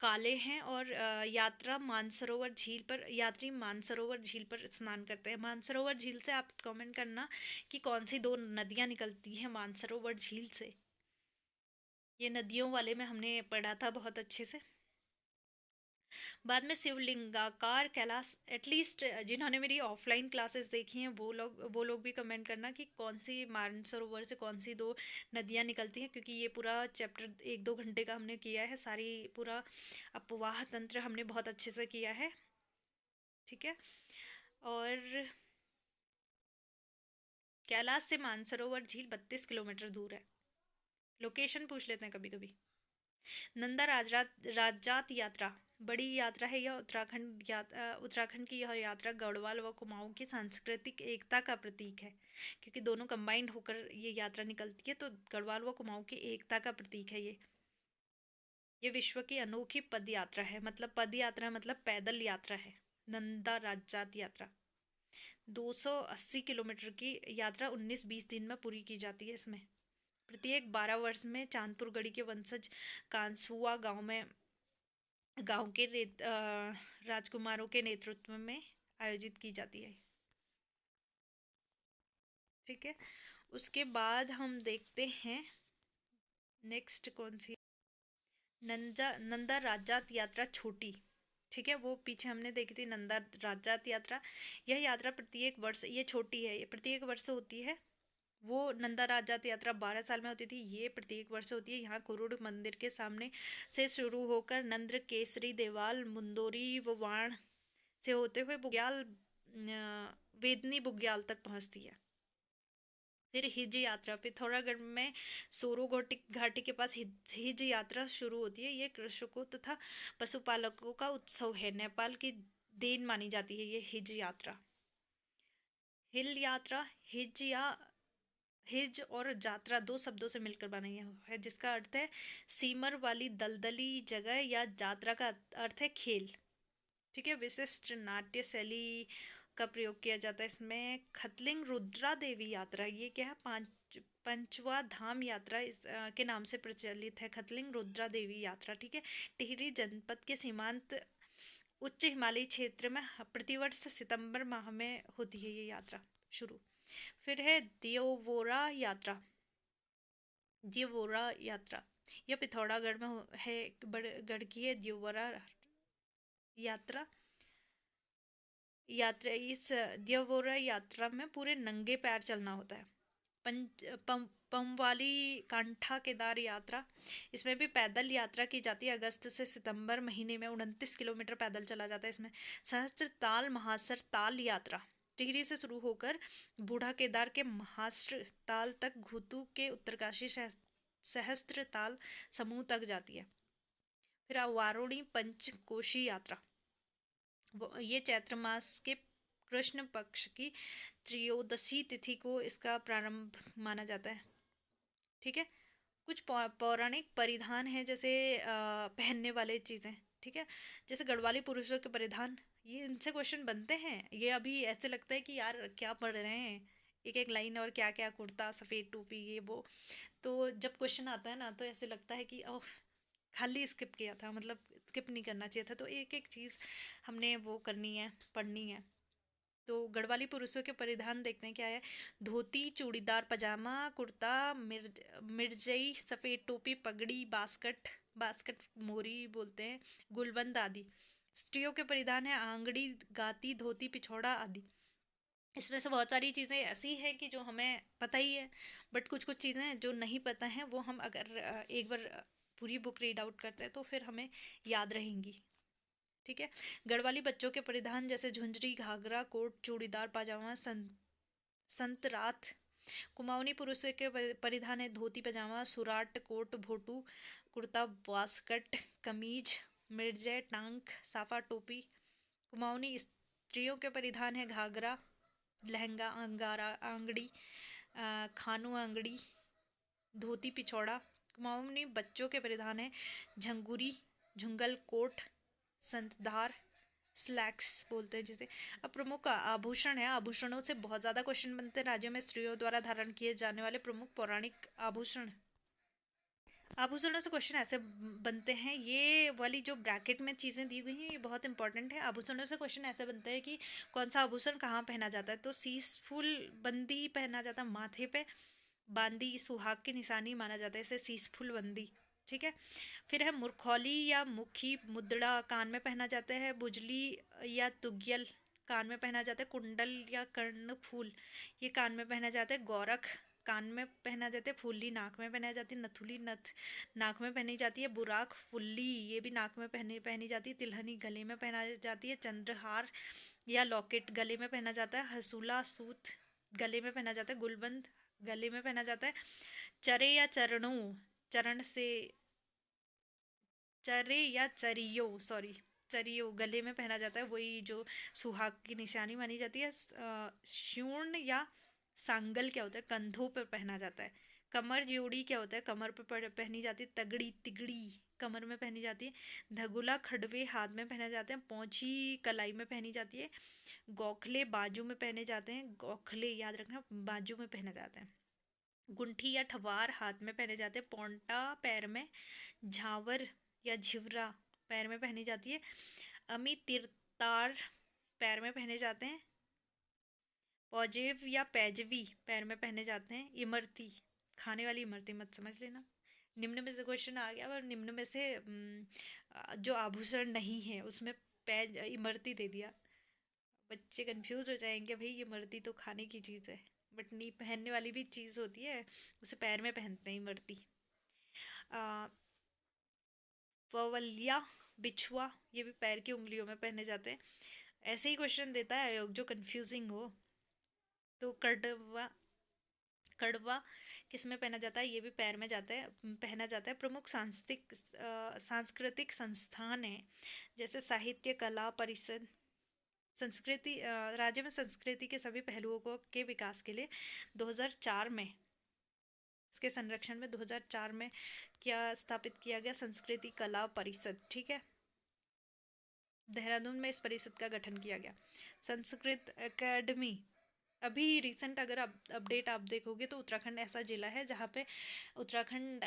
S1: काले हैं और यात्री मानसरोवर झील पर स्नान करते हैं। मानसरोवर झील से आप कमेंट करना कि कौन सी 2 नदियां निकलती हैं मानसरोवर झील से। ये नदियों वाले में हमने पढ़ा था बहुत अच्छे से। बाद में शिवलिंगाकार कैलाश, एटलीस्ट जिन्होंने मेरी ऑफलाइन क्लासेस देखी हैं वो लोग भी कमेंट करना कि कौन सी मानसरोवर से कौन सी 2 नदियां निकलती हैं, क्योंकि ये पूरा चैप्टर 1-2 घंटे का हमने किया है। सारी पूरा अपवाह तंत्र हमने बहुत अच्छे से किया है। ठीक है। और कैलाश से मानसरोवर झील 32 किलोमीटर दूर है। लोकेशन पूछ लेते हैं कभी कभी। नंदा राजजात यात्रा, बड़ी यात्रा है यह। उत्तराखंड की यह यात्रा गढ़वाल व कुमाऊं की सांस्कृतिक एकता का प्रतीक है, क्योंकि दोनों कंबाइंड होकर ये यात्रा निकलती है, तो गढ़वाल व कुमाऊं की एकता का प्रतीक है ये विश्व की अनोखी पद यात्रा है। मतलब पद यात्रा मतलब पैदल यात्रा है। नंदा राजजात यात्रा 280 किलोमीटर की यात्रा 19-20 दिन में पूरी की जाती है। इसमें प्रत्येक 12 वर्ष में चांदपुर गढ़ी के वंशज कांसुआ गांव के राजकुमारों के नेतृत्व में आयोजित की जाती है। ठीक है। उसके बाद हम देखते हैं नेक्स्ट कौन सी, नंदा राजजात यात्रा छोटी। ठीक है, वो पीछे हमने देखी थी नंदा राजात यात्रा। यह यात्रा प्रत्येक वर्ष, ये छोटी है, ये प्रत्येक वर्ष होती है। वो नंदा राजात यात्रा 12 साल में होती थी, ये प्रत्येक वर्ष होती है। यहाँ कुरुड़ मंदिर के सामने से शुरू होकर नंद्र केसरी देवाल मुंदोरी व वाण से होते हुए बुग्याल वेदनी बुग्याल तक पहुंचती है। फिर हिज यात्रा, पिथौरागढ़ में सोरो घाटी के पास हिज यात्रा शुरू होती है। ये कृषकों तथा पशुपालकों का उत्सव है। नेपाल की देन मानी जाती है ये हिज यात्रा। हिल यात्रा, हिज और जात्रा दो शब्दों से मिलकर बना है, जिसका अर्थ है सीमर वाली दलदली जगह, या जात्रा का अर्थ है खेल। ठीक है, विशिष्ट नाट्य शैली का प्रयोग किया जाता है इसमें। खतलिंग रुद्रा देवी यात्रा, ये क्या है, पंचवा धाम यात्रा के नाम से प्रचलित है, खतलिंग रुद्रा देवी यात्रा। ठीक है, टिहरी जनपद के सीमांत उच्च हिमालयी क्षेत्र में प्रतिवर्ष सितंबर माह में होती है ये यात्रा शुरू। फिर है दियोवोरा यात्रा। दियोवोरा यात्रा यह पिथौरागढ़ में है, गढ़ की है दियोवोरा यात्रा। इस दियोवोरा यात्रा में पूरे नंगे पैर चलना होता है। पमवाली कांठा केदार यात्रा, इसमें भी पैदल यात्रा की जाती है। अगस्त से सितंबर महीने में 29 किलोमीटर पैदल चला जाता है इसमें। सहस्त्र ताल महासर ताल यात्रा, टिहरी से शुरू होकर बूढ़ा केदार के महास्त्र ताल तक घुतू के उत्तरकाशी सहस्त्र ताल समूह तक जाती है। फिर वारुणी पंचकोशी यात्रा, ये चैत्र मास के कृष्ण पक्ष की त्रयोदशी तिथि को इसका प्रारंभ माना जाता है। ठीक है, कुछ पौराणिक परिधान है, जैसे पहनने वाले चीज़ें। ठीक है, जैसे गढ़वाली पुरुषों के परिधान, ये इनसे क्वेश्चन बनते हैं। ये अभी ऐसे लगता है कि यार क्या पढ़ रहे हैं, एक एक लाइन और क्या क्या, कुर्ता सफ़ेद टोपी ये वो। तो जब क्वेश्चन आता है ना तो ऐसे लगता है कि ओह खाली स्किप किया था, मतलब स्किप नहीं करना चाहिए था। तो एक एक चीज़ हमने वो करनी है, पढ़नी है। तो गढ़वाली पुरुषों के परिधान देखते हैं क्या है। धोती, चूड़ीदार पजामा, कुर्ता, मिर्जई, सफ़ेद टोपी, पगड़ी, बास्कट मोरी बोलते हैं, गुलबंद आदि। स्त्रियों के परिधान है आंगड़ी, गाती, धोती, पिछौड़ा आदि। इसमें से बहुत सारी चीज़ें ऐसी हैं कि जो हमें पता ही है, बट कुछ कुछ चीज़ें जो नहीं पता हैं वो हम अगर एक बार पूरी बुक रीड आउट करते हैं तो फिर हमें याद रहेंगी। ठीक है, गढ़वाली बच्चों के परिधान जैसे झुंझरी, घाघरा, कोट, चूड़ीदार पाजामा, संतरात। कुमाऊनी पुरुषों के परिधान है धोती पजामा, सुराट, कोट, भोटू, कुर्ता, बास्कट, कमीज, मिर्जे, टांक, साफा, टोपी। कुमाऊनी स्त्रियों के परिधान है घाघरा, लहंगा, अंगारा, आंगड़ी, खानू आंगड़ी, धोती, पिछौड़ा। कुमाऊनी बच्चों के परिधान है झंगुरी, झुंगल, कोट, संतधार, स्लैक्स बोलते हैं जिसे। अब प्रमुख आभूषण है, आभूषणों से बहुत ज़्यादा क्वेश्चन बनते हैं। राज्यों में स्त्रियों द्वारा धारण किए जाने वाले प्रमुख पौराणिक आभूषण। आभूषणों से क्वेश्चन ऐसे बनते हैं, ये वाली जो ब्रैकेट में चीज़ें दी गई हैं ये बहुत इंपॉर्टेंट है। आभूषणों से क्वेश्चन ऐसे बनते हैं कि कौन सा आभूषण कहाँ पहना जाता है। तो सीसफुल बंदी पहना जाता है माथे पे, बांदी सुहाग की निशानी माना जाता है, इसे सीसफुल बंदी। ठीक है, फिर है मुरखौली या मुखी मुद्रा, कान में पहना जाता है। बुजली या तुग्यल, कान में पहना जाता है। कुंडल या कर्णफूल, ये कान में पहना जाता है। गौरख, कान में पहना जाता है। फुल्ली, नाक में पहना जाती है। नथुली, नथ, नाक में पहनी जाती है। बुराक, फुल्ली, ये भी नाक में पहनी जाती है। तिलहनी, गले में पहना जाती है। चंद्रहार या लॉकेट, गले में पहना जाता है। हसूला, सूत, गले में पहना जाता है। गुलबंद, गले में पहना जाता है। चरे या चरणों, चरण से, चरे या चरियो, सॉरी चरियो, गले में पहना जाता है, वही जो सुहाग की निशानी मानी जाती है। शूर्ण या सांगल क्या होता है, कंधों पर पहना जाता है। कमर जोड़ी क्या होता है, कमर पर पहनी जाती है। तगड़ी, तिगड़ी, कमर में पहनी जाती है। धगुला, खड़वे, हाथ में पहने जाते हैं। पौंची, कलाई में पहनी जाती है। गोखले, बाजू में पहने जाते हैं। गोखले याद रखना, बाजू में पहने जाते हैं। गुंठी या ठवार, हाथ में पहने जाते हैं। पौंटा, पैर में। झावर या झिवरा, पैर में पहनी जाती है। अमी, तिरतार, पैर में पहने जाते हैं। पौजेव या पैजवी, पैर में पहने जाते हैं। इमरती, खाने वाली इमरती मत समझ लेना। निम्न में से क्वेश्चन आ गया, और निम्न में से जो आभूषण नहीं है उसमें इमरती दे दिया। बच्चे कंफ्यूज हो जाएंगे, भाई इमरती तो खाने की चीज़ है, बट नहीं, पहनने वाली भी चीज़ होती है, उसे पैर में पहनते हैं इमरती। ववलिया, बिछुआ, ये भी पैर की उंगलियों में पहने जाते हैं। ऐसे ही क्वेश्चन देता है आयोग जो कंफ्यूजिंग हो। तो कड़वा, कड़वा किस में पहना जाता है, ये भी पैर में जाता है, पहना जाता है। प्रमुख सांस्कृतिक संस्थान है जैसे साहित्य, कला परिषद, संस्कृति, राज्य में संस्कृति के सभी पहलुओं को के विकास के लिए 2004 में, इसके संरक्षण में 2004 में क्या स्थापित किया गया, संस्कृति कला परिषद, ठीक है। देहरादून में इस परिषद का गठन किया गया। संस्कृत एकेडमी, अभी रिसेंट अगर अपडेट आप देखोगे तो उत्तराखंड ऐसा जिला है जहाँ पे उत्तराखंड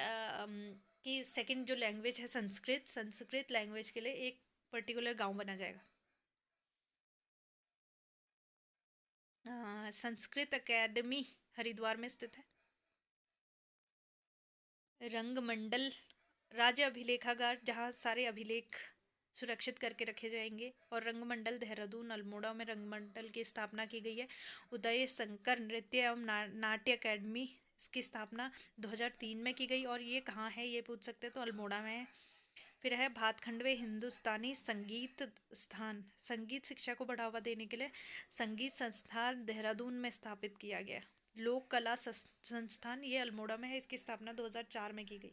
S1: की सेकंड जो लैंग्वेज है संस्कृत, संस्कृत लैंग्वेज के लिए एक पर्टिकुलर गांव बना जाएगा। संस्कृत एकेडमी हरिद्वार में स्थित है। रंगमंडल, राज्य अभिलेखागार जहाँ सारे अभिलेख सुरक्षित करके रखे जाएंगे। और रंगमंडल देहरादून अल्मोड़ा में रंगमंडल की स्थापना की गई है। उदय शंकर नृत्य एवं नाट्य अकेडमी, इसकी स्थापना 2003 में की गई। और ये कहाँ है ये पूछ सकते हैं, तो अल्मोड़ा में है। फिर है भातखंडवे हिंदुस्तानी संगीत स्थान, संगीत शिक्षा को बढ़ावा देने के लिए संगीत संस्थान देहरादून में स्थापित किया गया। लोक कला संस्थान, ये अल्मोड़ा में है, इसकी स्थापना 2004 में की गई।